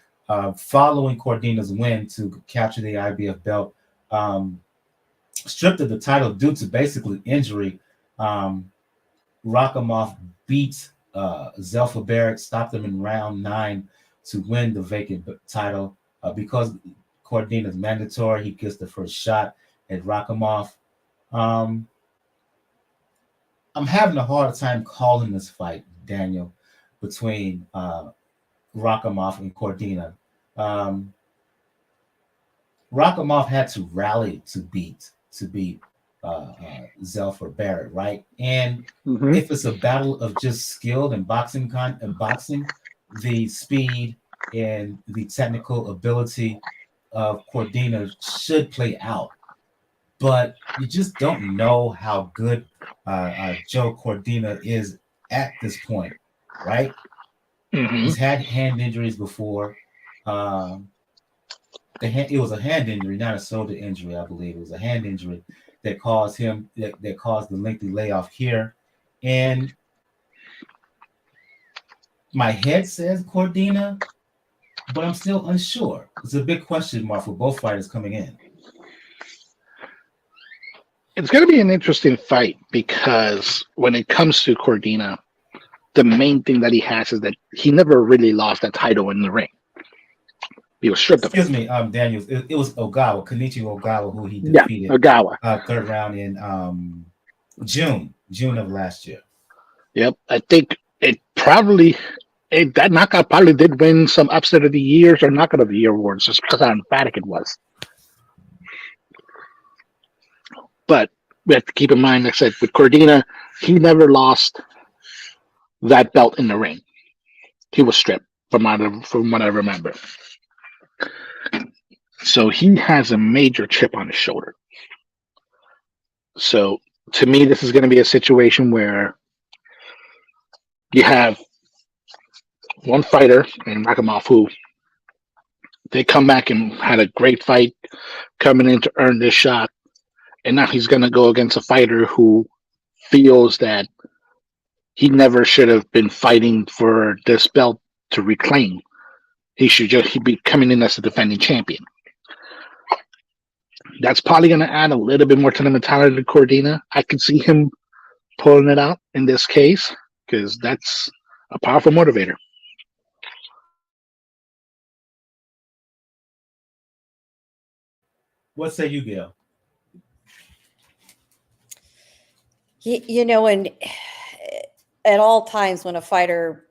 following Cordina's win to capture the IBF belt, stripped of the title due to basically injury, Rakhimov beat Zelfa Barrett, stopped him in round 9 to win the vacant title. Because Cordina's mandatory, he gets the first shot at Rakhimov. I'm having a hard time calling this fight, Daniel, between Rakhimov and Cordina. Rakhimov had to rally to beat Zelfa Barrett, right? And if it's a battle of just skill and boxing, the speed and the technical ability of Cordina should play out. But you just don't know how good Joe Cordina is at this point, right? He's had hand injuries before. It was a hand injury, not a shoulder injury, I believe. It was a hand injury that caused that caused the lengthy layoff here. And my head says Cordina, but I'm still unsure. It's a big question mark for both fighters coming in. It's going to be an interesting fight because when it comes to Cordina, the main thing that he has is that he never really lost that title in the ring. He was stripped of it. Excuse me, Daniel. It was Kenichi Ogawa, who he defeated. Ogawa. Third round in June of last year. Yep, I think that knockout probably did win some upset of the years or knockout of the year awards just because how emphatic it was. But we have to keep in mind, like I said, with Cordina, he never lost that belt in the ring. He was stripped, from what I remember. So he has a major chip on his shoulder. So to me, this is going to be a situation where you have one fighter in Rakhimov who they come back and had a great fight coming in to earn this shot. And now he's going to go against a fighter who feels that he never should have been fighting for this belt to reclaim. He'd be coming in as a defending champion. That's probably going to add a little bit more to the mentality of Cordina. I could see him pulling it out in this case because that's a powerful motivator. What say you, Gail? And at all times when a fighter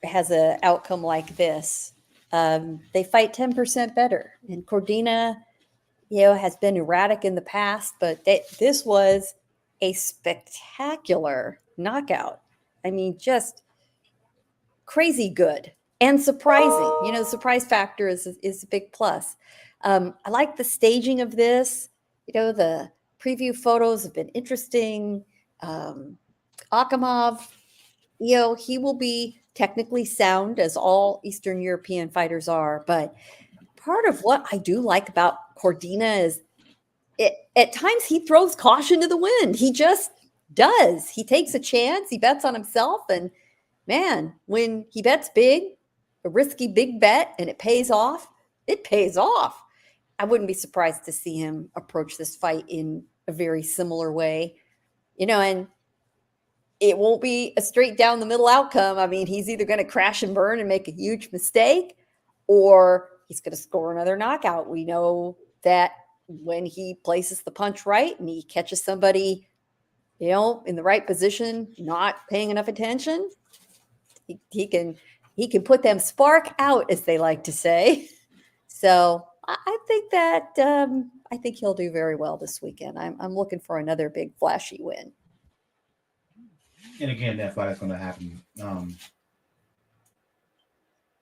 has an outcome like this, they fight 10% better. And Cordina, has been erratic in the past, but this was a spectacular knockout. I mean, just crazy good. and surprising. You know, the surprise factor is a big plus. I like the staging of this. You know, the preview photos have been interesting. Rakhimov, you know, he will be technically sound as all Eastern European fighters are. But part of what I do like about Cordina is at times he throws caution to the wind. He just does. He takes a chance. He bets on himself. And man, when he bets big, a risky big bet, and it pays off, it pays off. I wouldn't be surprised to see him approach this fight in a very similar way. You know, and it won't be a straight down the middle outcome. I mean, he's either going to crash and burn and make a huge mistake, or he's going to score another knockout. We know that when he places the punch right and he catches somebody, you know, in the right position, not paying enough attention, he can put them spark out, as they like to say. So I think that I think he'll do very well this weekend. I'm looking for another big flashy win. And again, that fight is going to happen.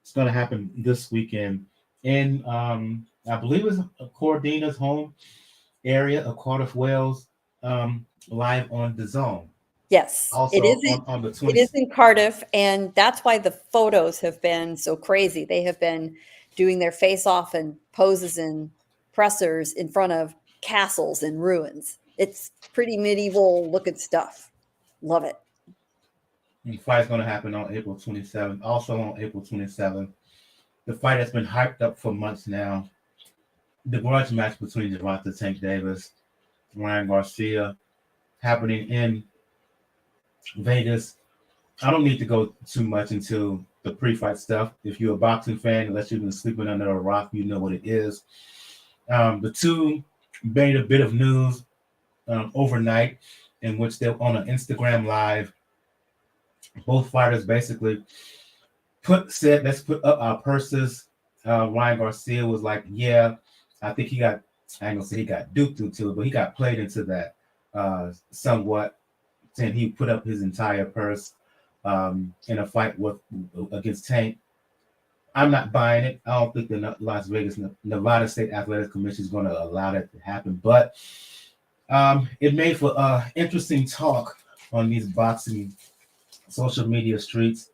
It's going to happen this weekend in, I believe it's Cordina's home area of Cardiff, Wales, live on the Zone. Yes, Also it is. On the It 20th. is in Cardiff, and that's why the photos have been so crazy. They have been doing their face-off and poses and pressers in front of castles and ruins. It's pretty medieval looking stuff. Love it. The fight is going to happen on April 27th. Also on April 27th, the fight has been hyped up for months now. The grudge match between Gervonta Tank Davis, Ryan Garcia, happening in Vegas. I don't need to go too much into the pre-fight stuff. If you're a boxing fan, unless you've been sleeping under a rock, you know what it is. The two made a bit of news overnight, in which they're on an Instagram live. Both fighters basically said, let's put up our purses. Ryan Garcia was like, yeah, I think he got, I ain't gonna say he got duped into it, but he got played into that somewhat. Saying he put up his entire purse in a fight against Tank. I'm not buying it. I don't think the Las Vegas, Nevada State Athletic Commission is going to allow that to happen. But it made for interesting talk on these boxing social media streets.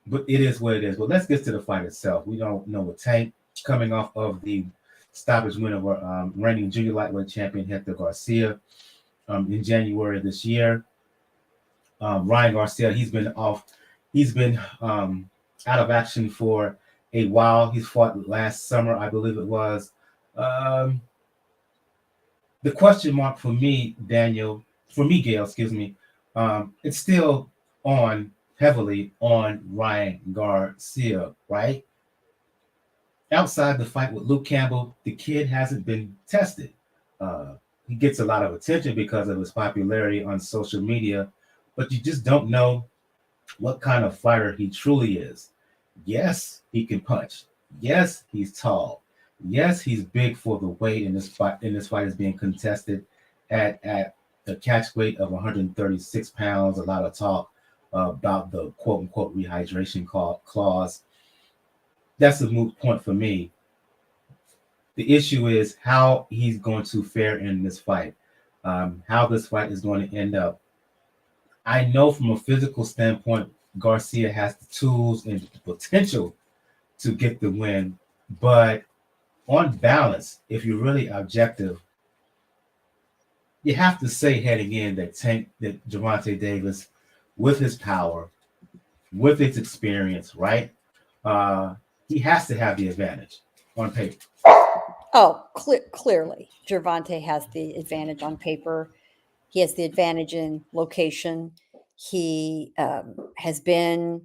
But it is what it is. But let's get to the fight itself. We don't know what Tank, coming off of the stoppage win over reigning junior lightweight champion Hector Garcia in January of this year. Ryan Garcia, he's been out of action for a while. He's fought last summer, I believe it was. The question mark for me, Gail, it's still heavily on Ryan Garcia, right? Outside the fight with Luke Campbell, the kid hasn't been tested. He gets a lot of attention because of his popularity on social media, but you just don't know what kind of fighter he truly is. Yes, he can punch. Yes, he's tall. Yes, he's big for the weight in this fight. This fight is being contested at a catch weight of 136 pounds. A lot of talk about the quote-unquote rehydration clause. That's a moot point for me. The issue is how he's going to fare in this fight, how this fight is going to end up. I know from a physical standpoint, Garcia has the tools and the potential to get the win, but on balance, if you're really objective, you have to say heading in that Gervonta Davis, with his power, with his experience, right? He has to have the advantage on paper. Oh, clearly, Gervonta has the advantage on paper. He has the advantage in location. He has been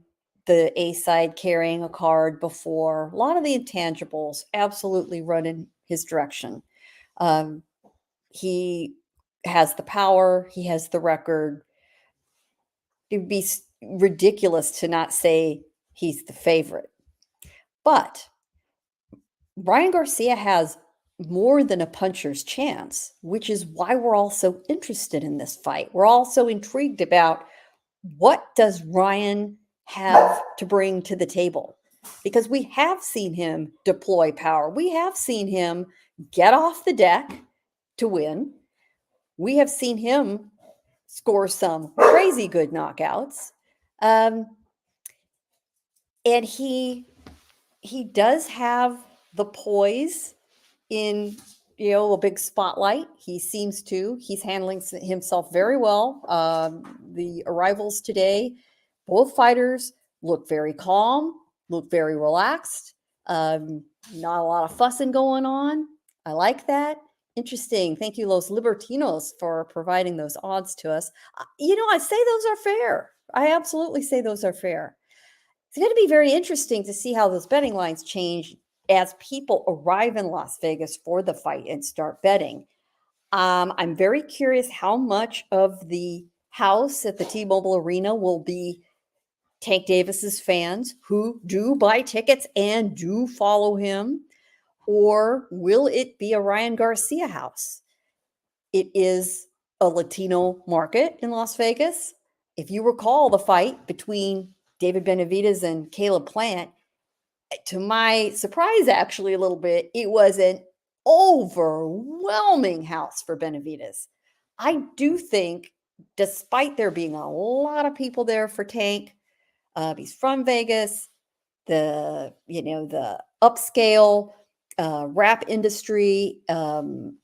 the A side carrying a card before. A lot of the intangibles absolutely run in his direction. He has the power. He has the record. It would be ridiculous to not say he's the favorite. But Ryan Garcia has more than a puncher's chance, which is why we're all so interested in this fight. We're all so intrigued about what does Ryan have to bring to the table. because we have seen him deploy power. We have seen him get off the deck to win. We have seen him score some crazy good knockouts. And he does have the poise in, a big spotlight. He seems to. He's handling himself very well. The arrivals today, both fighters look very calm, look very relaxed. Not a lot of fussing going on. I like that. Interesting. Thank you, Los Libertinos, for providing those odds to us. I say those are fair. I absolutely say those are fair. It's going to be very interesting to see how those betting lines change as people arrive in Las Vegas for the fight and start betting. I'm very curious how much of the house at the T-Mobile Arena will be Tank Davis's fans who do buy tickets and do follow him, or will it be a Ryan Garcia house? It is a Latino market in Las Vegas. If you recall the fight between David Benavidez and Caleb Plant, to my surprise, actually, a little bit, it was an overwhelming house for Benavidez. I do think, despite there being a lot of people there for Tank, he's from Vegas, the upscale rap industry, and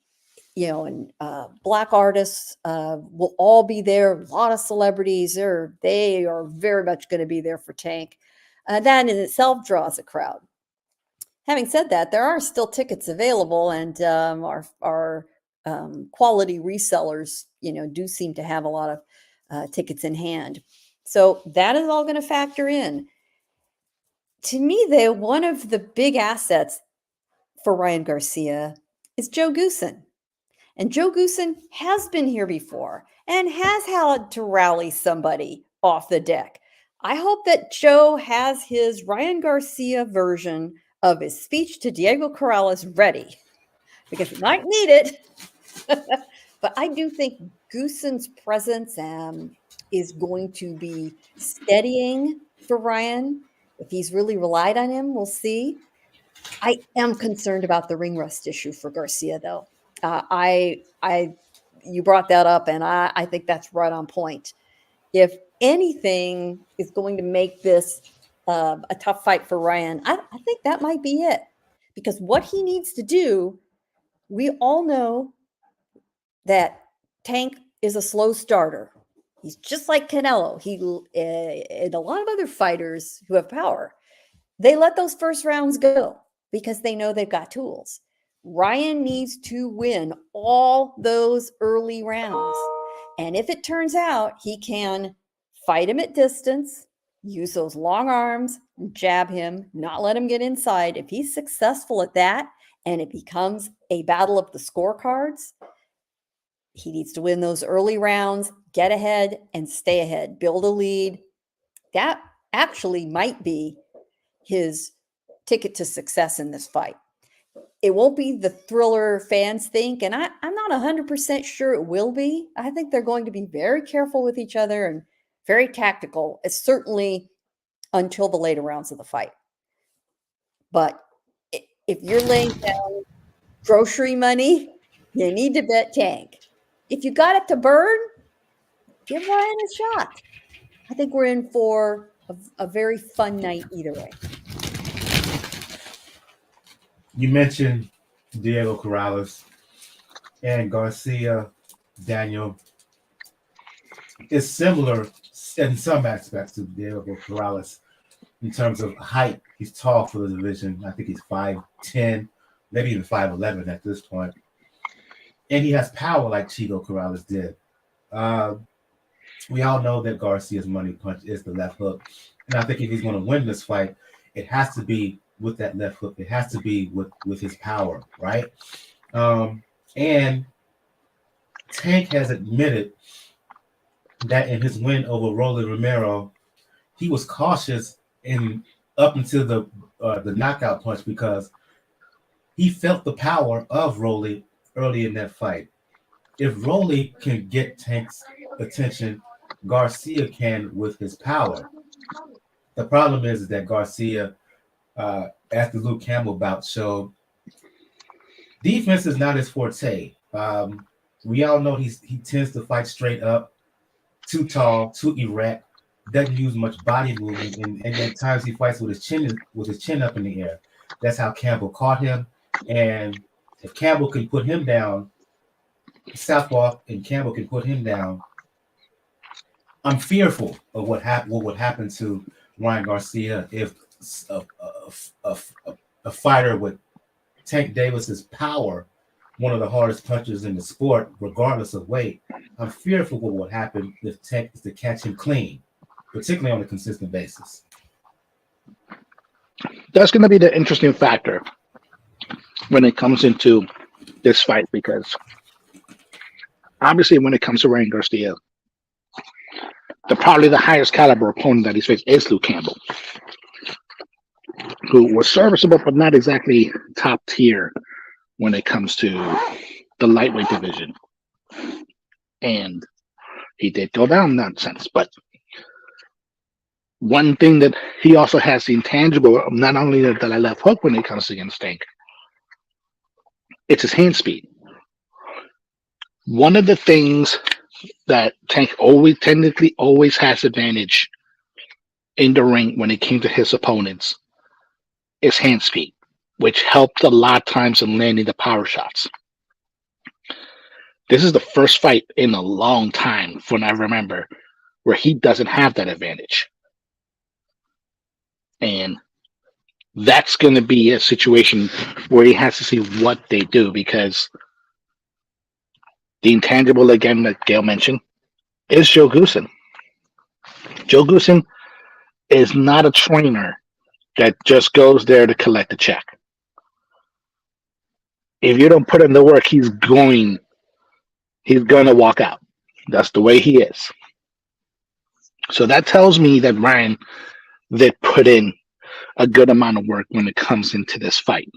black artists will all be there. A lot of celebrities, they are very much going to be there for Tank. That in itself draws a crowd. Having said that, there are still tickets available, and our quality resellers, do seem to have a lot of tickets in hand. So that is all going to factor in. To me, though, one of the big assets for Ryan Garcia is Joe Goosen. And Joe Goosen has been here before and has had to rally somebody off the deck. I hope that Joe has his Ryan Garcia version of his speech to Diego Corrales ready, because he might need it. But I do think Goosen's presence is going to be steadying for Ryan. If he's really relied on him, we'll see. I am concerned about the ring rust issue for Garcia, though. You brought that up, and I think that's right on point. If anything is going to make this a tough fight for Ryan, I think that might be it. Because what he needs to do, we all know that Tank is a slow starter. He's just like Canelo. And a lot of other fighters who have power, they let those first rounds go because they know they've got tools. Ryan needs to win all those early rounds. And if it turns out he can fight him at distance, use those long arms, jab him, not let him get inside, if he's successful at that and it becomes a battle of the scorecards, he needs to win those early rounds, get ahead and stay ahead, build a lead. That actually might be his ticket to success in this fight. It won't be the thriller fans think, and I'm not 100% sure it will be. I think they're going to be very careful with each other and very tactical, certainly until the later rounds of the fight. But if you're laying down grocery money, you need to bet Tank. If you got it to burn, give Ryan a shot. I think we're in for a very fun night either way. You mentioned Diego Corrales and Garcia. Daniel is similar in some aspects to Diego Corrales in terms of height. He's tall for the division. I think he's 5'10", maybe even 5'11" at this point. And he has power like Chico Corrales did. We all know that Garcia's money punch is the left hook. And I think if he's going to win this fight, it has to be with that left hook. It has to be with his power, right? And Tank has admitted that in his win over Rolly Romero, he was cautious up until the knockout punch because he felt the power of Rolly early in that fight. If Rolly can get Tank's attention, Garcia can with his power. The problem is that Garcia after Luke Campbell bout showed defense is not his forte. We all know he tends to fight straight up, too tall, too erect, doesn't use much body movement, and at times he fights with his chin up in the air. That's how Campbell caught him. And if Campbell can put him down, Southpaw and Campbell can put him down, I'm fearful of what would happen to Ryan Garcia if a fighter with Tank Davis's power, one of the hardest punchers in the sport, regardless of weight. I'm fearful what would happen if Tank is to catch him clean, particularly on a consistent basis. That's going to be the interesting factor when it comes into this fight, because obviously when it comes to Ryan Garcia, probably the highest caliber opponent that he's faced is Luke Campbell, who was serviceable but not exactly top tier when it comes to the lightweight division. And he did go down in that sense. But one thing that he also has the intangible, not only that I left hook when it comes against Tank, it's his hand speed. One of the things that Tank technically always has advantage in the ring when it came to his opponents is hand speed, which helped a lot of times in landing the power shots. This is the first fight in a long time, from I remember, where he doesn't have that advantage. And that's going to be a situation where he has to see what they do, because the intangible, again, that Gail mentioned, is Joe Goosen. Joe Goosen is not a trainer that just goes there to collect a check. If you don't put in the work, he's going to walk out. That's the way he is. So that tells me that Ryan did put in a good amount of work when it comes into this fight.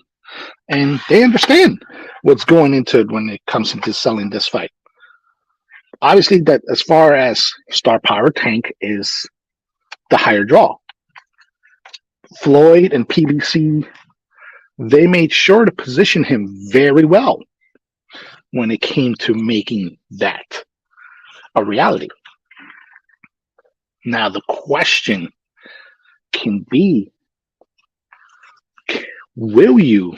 And they understand what's going into it when it comes into selling this fight. Obviously, that as far as star power, Tank is the higher draw. Floyd and PBC, they made sure to position him very well when it came to making that a reality. Now, the question can be, will you,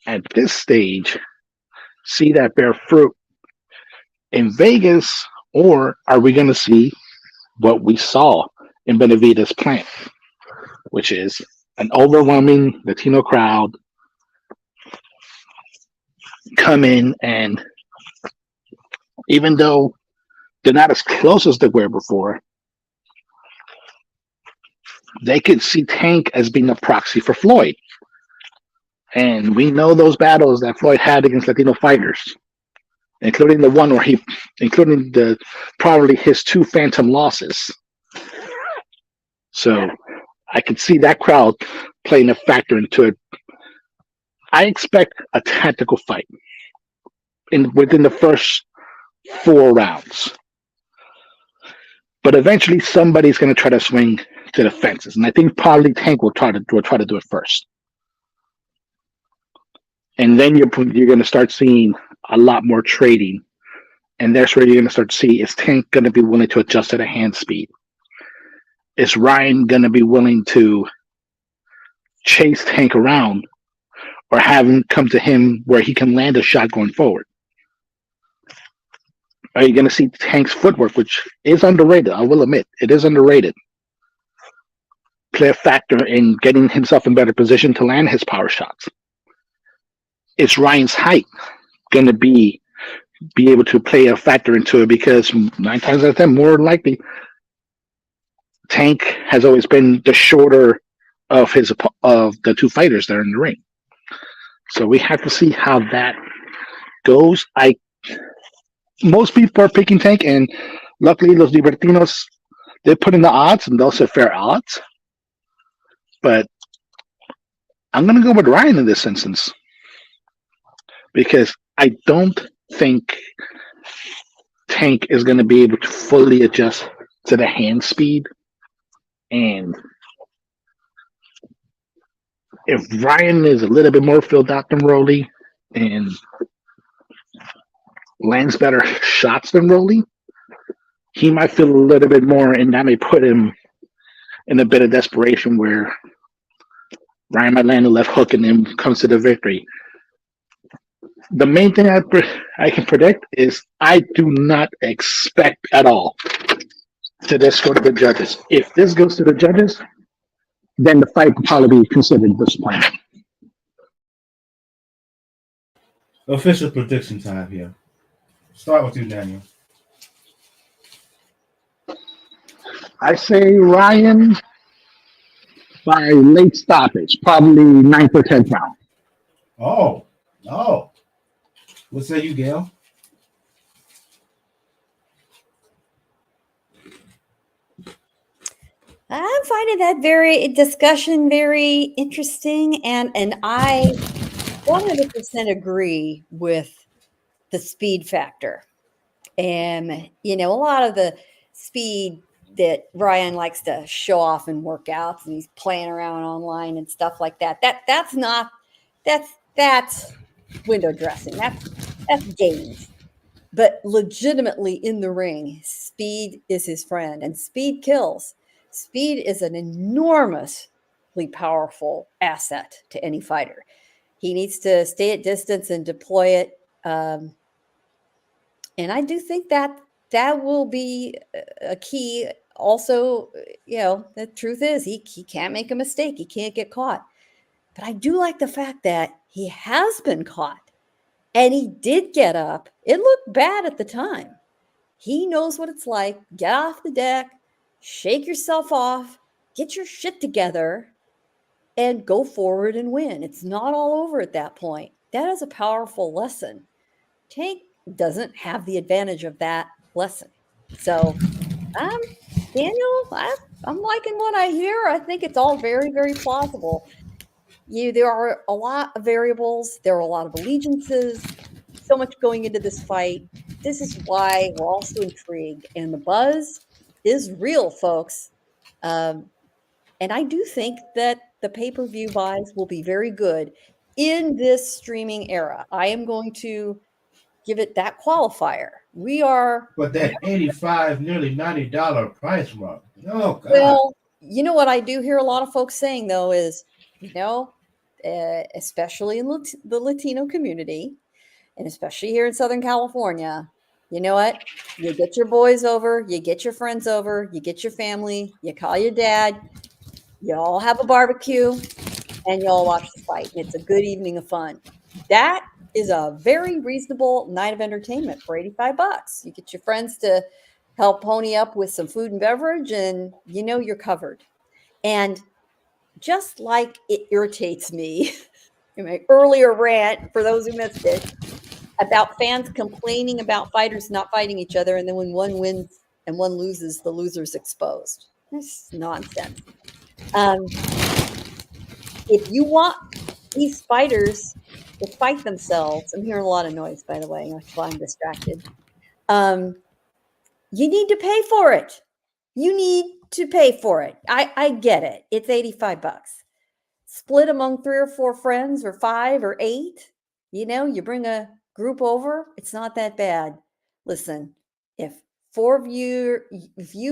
at this stage, see that bear fruit in Vegas, or are we going to see what we saw in Benavidez' plant, which is an overwhelming Latino crowd come in, and even though they're not as close as they were before, they could see Tank as being a proxy for Floyd. And we know those battles that Floyd had against Latino fighters, including the one where including probably his 2 phantom losses. So I could see that crowd playing a factor into it. I expect a tactical fight within the first 4 rounds. But eventually somebody's going to try to swing to the fences. And I think probably Tank will try to do it first. And then you're going to start seeing a lot more trading. And that's where you're going to start to see, is Tank going to be willing to adjust to the hand speed? Is Ryan going to be willing to chase Tank around, or have him come to him where he can land a shot going forward? Are you going to see Tank's footwork, which is underrated? I will admit, it is underrated, play a factor in getting himself in better position to land his power shots? Is Ryan's height going to be able to play a factor into it? Because 9 times out of 10, more likely, Tank has always been the shorter of the 2 fighters that are in the ring. So we have to see how that goes. Most people are picking Tank, and luckily Los Libertinos, they put in the odds, and those are fair odds. But I'm going to go with Ryan in this instance, because I don't think Tank is going to be able to fully adjust to the hand speed and if Ryan is a little bit more filled out than Rolly and lands better shots than Rolly, he might feel a little bit more, and that may put him in a bit of desperation where Ryan might land a left hook and then comes to the victory. The main thing I can predict is I do not expect at all to this go to the judges. If this goes to the judges, then the fight could probably be considered disappointing. Official prediction time here. Start with you, Daniel. I say Ryan by late stoppage, probably 9th or 10th round. Oh. What say you, Gail? I'm finding that discussion very interesting, and I 100% agree with the speed factor. And a lot of the speed that Ryan likes to show off in workouts, and he's playing around online and stuff like that. That's window dressing. That's games. But legitimately in the ring, speed is his friend, and speed kills. Speed is an enormously powerful asset to any fighter. He needs to stay at distance and deploy it. And I do think that will be a key. Also, the truth is he can't make a mistake. He can't get caught. But I do like the fact that he has been caught. And he did get up. It looked bad at the time. He knows what it's like. Get off the deck, shake yourself off, get your shit together, and go forward and win. It's not all over at that point. That is a powerful lesson. Tank doesn't have the advantage of that lesson. So, Daniel, I'm liking what I hear. I think it's all very, very plausible. There are a lot of variables. There are a lot of allegiances. So much going into this fight. This is why we're all so intrigued. And the buzz is real, folks. And I do think that the pay-per-view buys will be very good in this streaming era. I am going to give it that qualifier. But that $85, nearly $90 price mark. Oh, God. Well, what I do hear a lot of folks saying, though, is, especially in the Latino community, and especially here in Southern California, you know what? You get your boys over, you get your friends over, you get your family, you call your dad, you all have a barbecue, and you all watch the fight. And it's a good evening of fun. That is a very reasonable night of entertainment for $85. You get your friends to help pony up with some food and beverage, and you're covered. And just like it irritates me in my earlier rant, for those who missed it, about fans complaining about fighters not fighting each other, and then when one wins and one loses, the loser's exposed. That's nonsense. If you want these fighters to fight themselves, I'm hearing a lot of noise, by the way, that's why I'm distracted. You need to pay for it. You need to pay for it. I get it. It's $85. Split among 3 or 4 friends, or 5 or 8. You bring a group over. It's not that bad. Listen, if you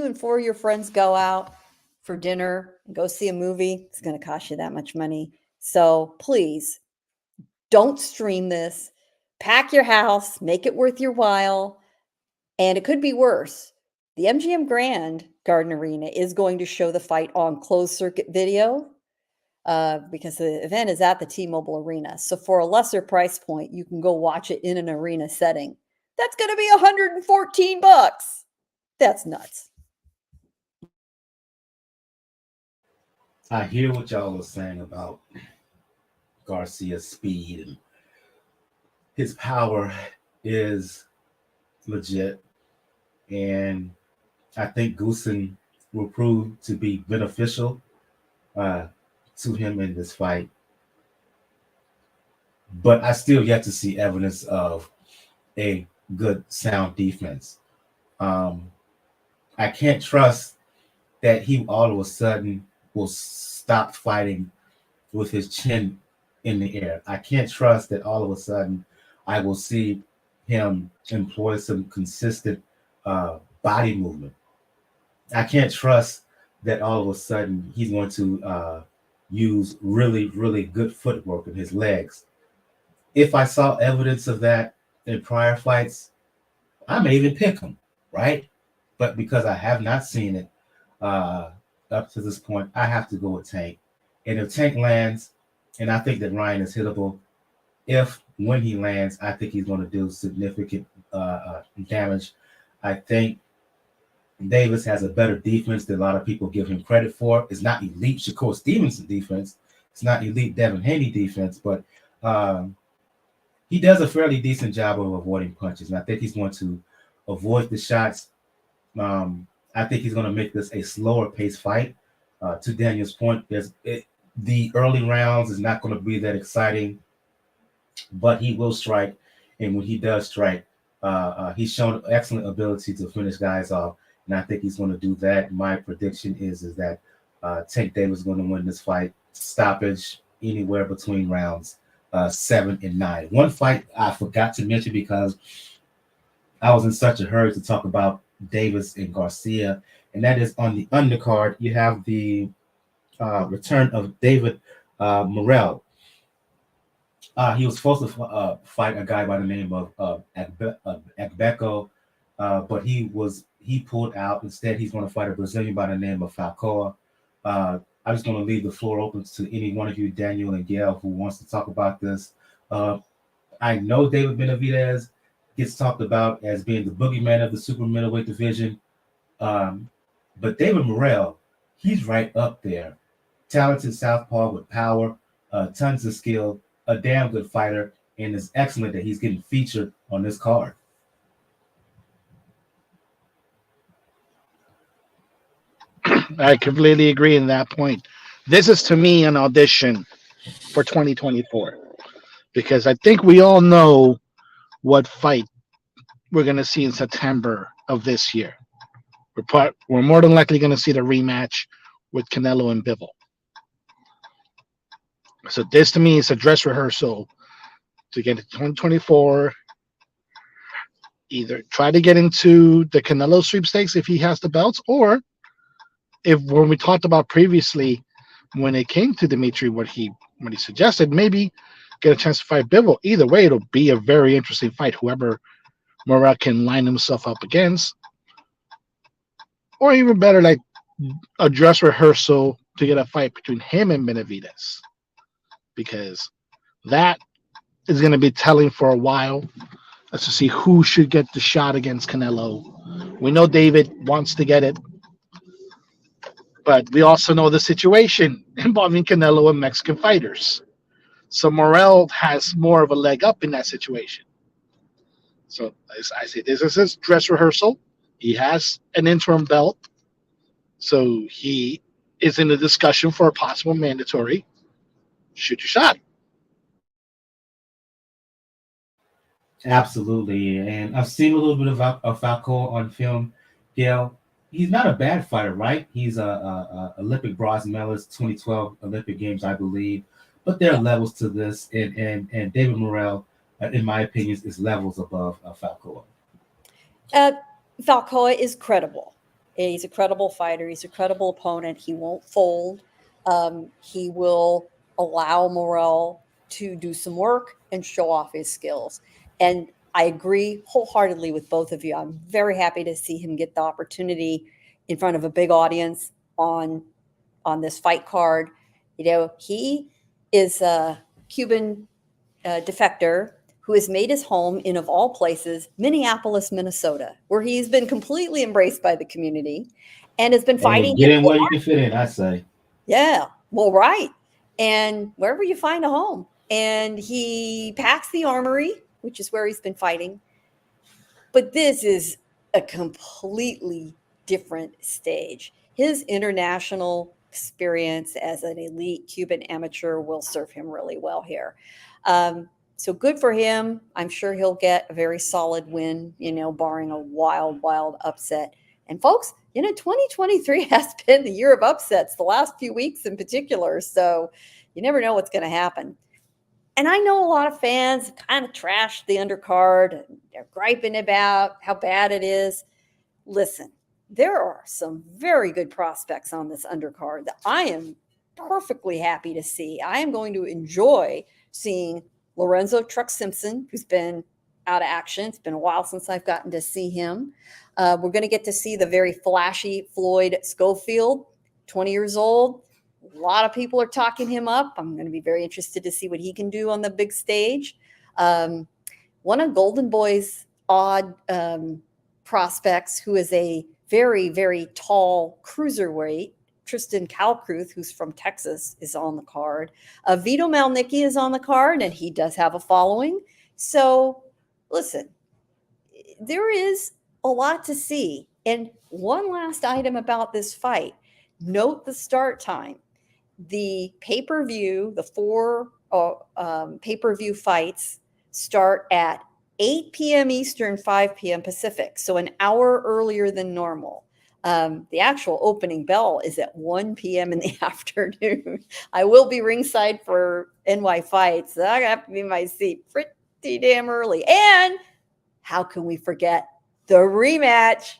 and 4 of your friends go out for dinner and go see a movie, it's going to cost you that much money. So please don't stream this. Pack your house, make it worth your while. And it could be worse. The MGM Grand Garden Arena is going to show the fight on closed circuit video because the event is at the T-Mobile Arena. So for a lesser price point, you can go watch it in an arena setting. That's going to be $114. That's nuts. I hear what y'all was saying about Garcia's speed, and his power is legit. And I think Goosen will prove to be beneficial to him in this fight. But I still yet to see evidence of a good, sound defense. I can't trust that he all of a sudden will stop fighting with his chin in the air. I can't trust that all of a sudden I will see him employ some consistent body movement. I can't trust that all of a sudden he's going to use really, really good footwork in his legs. If I saw evidence of that in prior fights, I may even pick him, right? But because I have not seen it uh, up to this point, I have to go with Tank. And if Tank lands, and I think that Ryan is hittable, if when he lands, I think he's going to do significant damage. I think Davis has a better defense than a lot of people give him credit for. It's not elite Shakur Stevenson defense. It's not elite Devin Haney defense, but he does a fairly decent job of avoiding punches. And I think he's going to avoid the shots. I think he's going to make this a slower pace fight. To Daniel's point, the early rounds is not going to be that exciting, but he will strike. And when he does strike, he's shown excellent ability to finish guys off. And I think he's going to do that. My prediction is that Tank Davis is going to win this fight stoppage anywhere between rounds 7 and 9. One fight I forgot to mention because I was in such a hurry to talk about Davis and Garcia, and that is on the undercard. You have the return of David Morrell. He was supposed to fight a guy by the name of Agbeko, but he pulled out. Instead, he's going to fight a Brazilian by the name of Falcao. I'm just going to leave the floor open to any one of you, Daniel and Gail, who wants to talk about this. I know David Benavidez gets talked about as being the boogeyman of the super middleweight division. But David Morrell, he's right up there. Talented southpaw with power, tons of skill, a damn good fighter, and it's excellent that he's getting featured on this card. I completely agree in that point. This is to me an audition for 2024 because I think we all know what fight we're going to see in September of this year. We're more than likely going to see the rematch with Canelo and Bivol. So this to me is a dress rehearsal to get to 2024. Either try to get into the Canelo sweepstakes if he has the belts, or if when we talked about previously when it came to Dimitri, what he suggested, maybe get a chance to fight Bivol. Either way, it'll be a very interesting fight. Whoever Morrell can line himself up against, or even better, like a dress rehearsal to get a fight between him and Benavidez, because that is going to be telling for a while as to see who should get the shot against Canelo. We know David wants to get it, but we also know the situation involving Canelo and Mexican fighters. So Morrell has more of a leg up in that situation. So as I say, this is his dress rehearsal. He has an interim belt. So he is in the discussion for a possible mandatory. Shoot your shot. Absolutely. And I've seen a little bit of Falcao on film. Gail, he's not a bad fighter, right? He's a Olympic bronze medalist, 2012 Olympic Games, I believe. But there are levels to this, and David Morrell, in my opinion, is levels above Falcao. Falcao is credible. He's a credible fighter. He's a credible opponent. He won't fold. He will allow Morrell to do some work and show off his skills. And I agree wholeheartedly with both of you. I'm very happy to see him get the opportunity in front of a big audience on this fight card. You know, he is a Cuban defector who has made his home in, of all places, Minneapolis, Minnesota, where he's been completely embraced by the community and has been fighting. Get in where you can fit in, I say. Yeah, well, right. And wherever you find a home. And he packs the Armory, which is where he's been fighting. But this is a completely different stage. His international experience as an elite Cuban amateur will serve him really well here. So good for him. I'm sure he'll get a very solid win, barring a wild, wild upset. And folks, 2023 has been the year of upsets, the last few weeks in particular. So, You never know what's going to happen. And I know a lot of fans kind of trashed the undercard and they're griping about how bad it is. Listen, there are some very good prospects on this undercard that I am perfectly happy to see. I am going to enjoy seeing Lorenzo Truck Simpson, who's been out of action. It's been a while since I've gotten to see him. We're going to get to see the very flashy Floyd Schofield, 20 years old. A lot of people are talking him up. I'm going to be very interested to see what he can do on the big stage. One of Golden Boy's odd prospects, who is a very, very tall cruiserweight, Tristan Kalkruth, who's from Texas, is on the card. Vito Malnicki is on the card, and he does have a following. So, listen, there is a lot to see. And one last item about this fight. Note the start time. The pay-per-view, the 4 pay-per-view fights start at 8 p.m. Eastern, 5 p.m. Pacific, so an hour earlier than normal. The actual opening bell is at 1 p.m. in the afternoon. I will be ringside for NY Fights. So I have to be in my seat pretty damn early. And how can we forget the rematch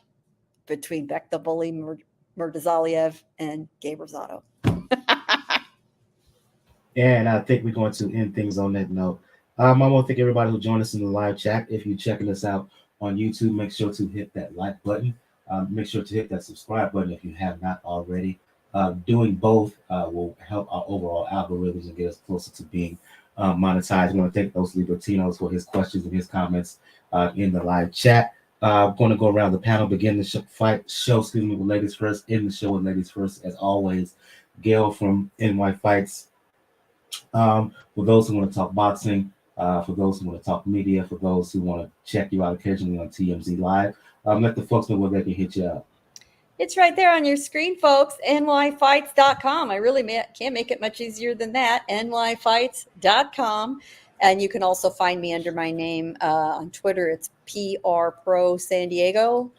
between Bek the Bully Murdazaliev and Gabe Rosado? And I think we're going to end things on that note. I want to thank everybody who joined us in the live chat. If you're checking us out on YouTube, make sure to hit that like button. Make sure to hit that subscribe button if you have not already. Doing both will help our overall algorithms and get us closer to being monetized. I want to thank those Libertinos for his questions and his comments in the live chat. I'm going to go around the panel, begin the show with ladies first, end the show with ladies first, as always. Gail from NY Fights. For those who want to talk boxing, for those who want to talk media, for those who want to check you out occasionally on TMZ Live, let the folks know where they can hit you up. It's right there on your screen, folks, nyfights.com. I really can't make it much easier than that, nyfights.com. And you can also find me under my name on Twitter. It's PR Pro San Diego,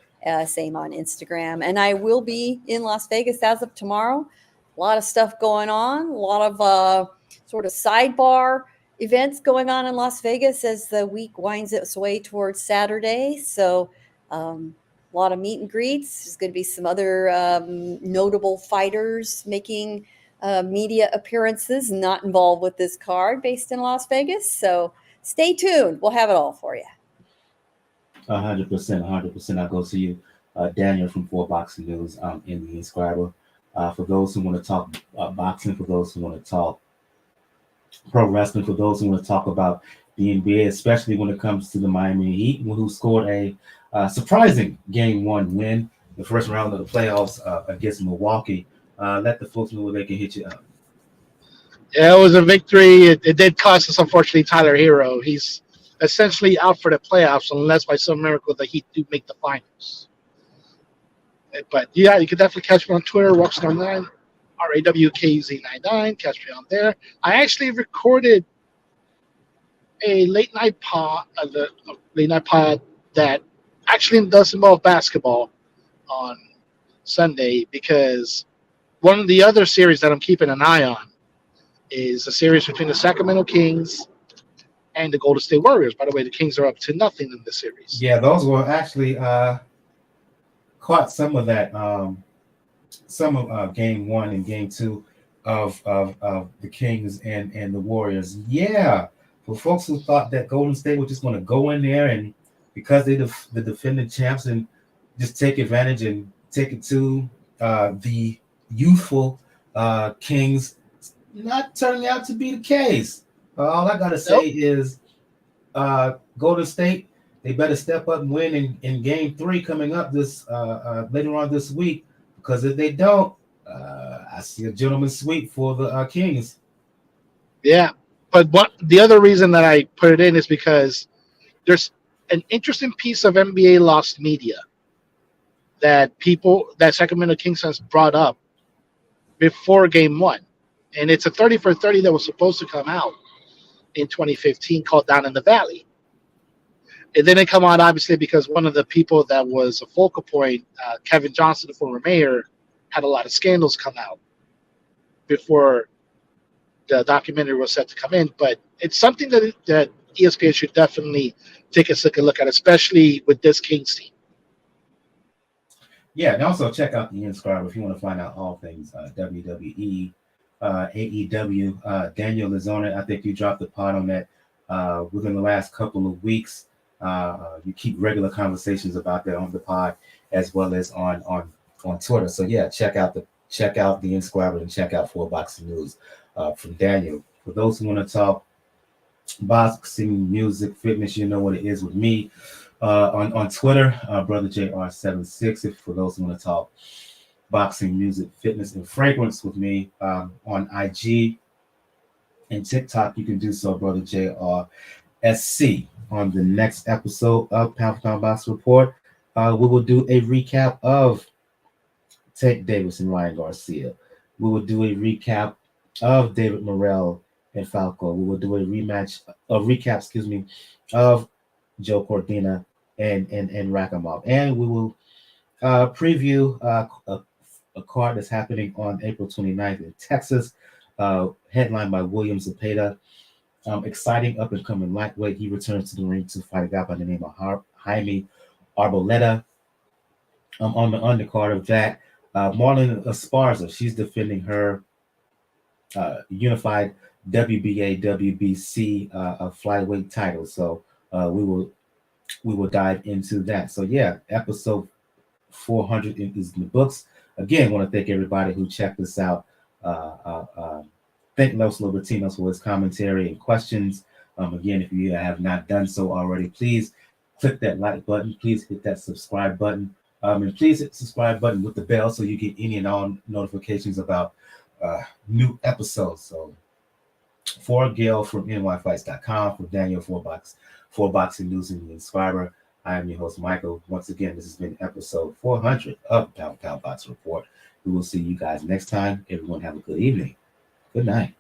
same on Instagram. And I will be in Las Vegas as of tomorrow. A lot of stuff going on, a lot of sort of sidebar events going on in Las Vegas as the week winds its way towards Saturday. So a lot of meet and greets. There's going to be some other notable fighters making media appearances not involved with this card based in Las Vegas. So stay tuned. We'll have it all for you. 100%. I'll go to you, Daniel from 4 Boxing News in the Inscriber. For those who want to talk boxing, for those who want to talk pro wrestling, for those who want to talk about the NBA, especially when it comes to the Miami Heat, who scored a surprising Game 1 win, the first round of the playoffs against Milwaukee. Let the folks know where they can hit you up. Yeah, it was a victory. It did cost us, unfortunately, Tyler Hero. He's essentially out for the playoffs unless by some miracle the Heat do make the finals. But yeah, you can definitely catch me on Twitter, Rockstar9, RAWKZ99. Catch me on there. I actually recorded a late night pod that actually does involve basketball on Sunday, because one of the other series that I'm keeping an eye on is a series between the Sacramento Kings and the Golden State Warriors. By the way, the Kings are up to nothing in this series. Yeah, those were actually caught some of that, some of Game 1 and Game 2 of the Kings and the Warriors. Yeah, for folks who thought that Golden State was just going to go in there and because they're the defending champs and just take advantage and take it to the youthful Kings, not turning out to be the case. All I gotta say is Golden State, they better step up and win in Game 3 coming up this later on this week, because if they don't, I see a gentleman's sweep for the Kings. Yeah, but the other reason that I put it in is because there's an interesting piece of NBA lost media that Sacramento Kings has brought up before Game 1. And it's a 30 for 30 that was supposed to come out in 2015 called Down in the Valley. It didn't come out, obviously, because one of the people that was a focal point, Kevin Johnson, the former mayor, had a lot of scandals come out before the documentary was set to come in. But it's something that ESPN should definitely take a second look at, especially with this Kings team. Yeah, and also check out the Inscriber if you want to find out all things WWE, AEW. Daniel is on it. I think you dropped the pod on that within the last couple of weeks. You keep regular conversations about that on the pod as well as on Twitter. So yeah, check out the Inscriber and check out 4 Boxing News from Daniel. For those who want to talk boxing, music, fitness, you know what it is with me. On Twitter, Brother JR76. If for those who want to talk boxing, music, fitness, and fragrance with me on IG and TikTok, you can do so, Brother JRSC. On the next episode of Pound for Pound Box Report, we will do a recap of Tank Davis and Ryan Garcia. We will do a recap of David Morrell and Falcao. We will do a recap, of Joe Cordina and Rakhimov. And we will preview a card that's happening on April 29th in Texas, headlined by William Zepeda. Exciting up-and-coming lightweight. He returns to the ring to fight a guy by the name of Jaime Arboleda. On the undercard of that, Marlon Esparza. She's defending her unified WBA, WBC flyweight title. So we will dive into that. So yeah, episode 400 is in the books. Again, want to thank everybody who checked this out. Thank Los Libertinos for his commentary and questions. Again, if you have not done so already, please click that like button. Please hit that subscribe button. And please hit the subscribe button with the bell so you get any and all notifications about new episodes. So for Gail from nyfights.com, for Daniel, 4 Boxing News and the Inscriber, I am your host, Michael. Once again, this has been episode 400 of Pound Pound Box Report. We will see you guys next time. Everyone have a good evening. Good night.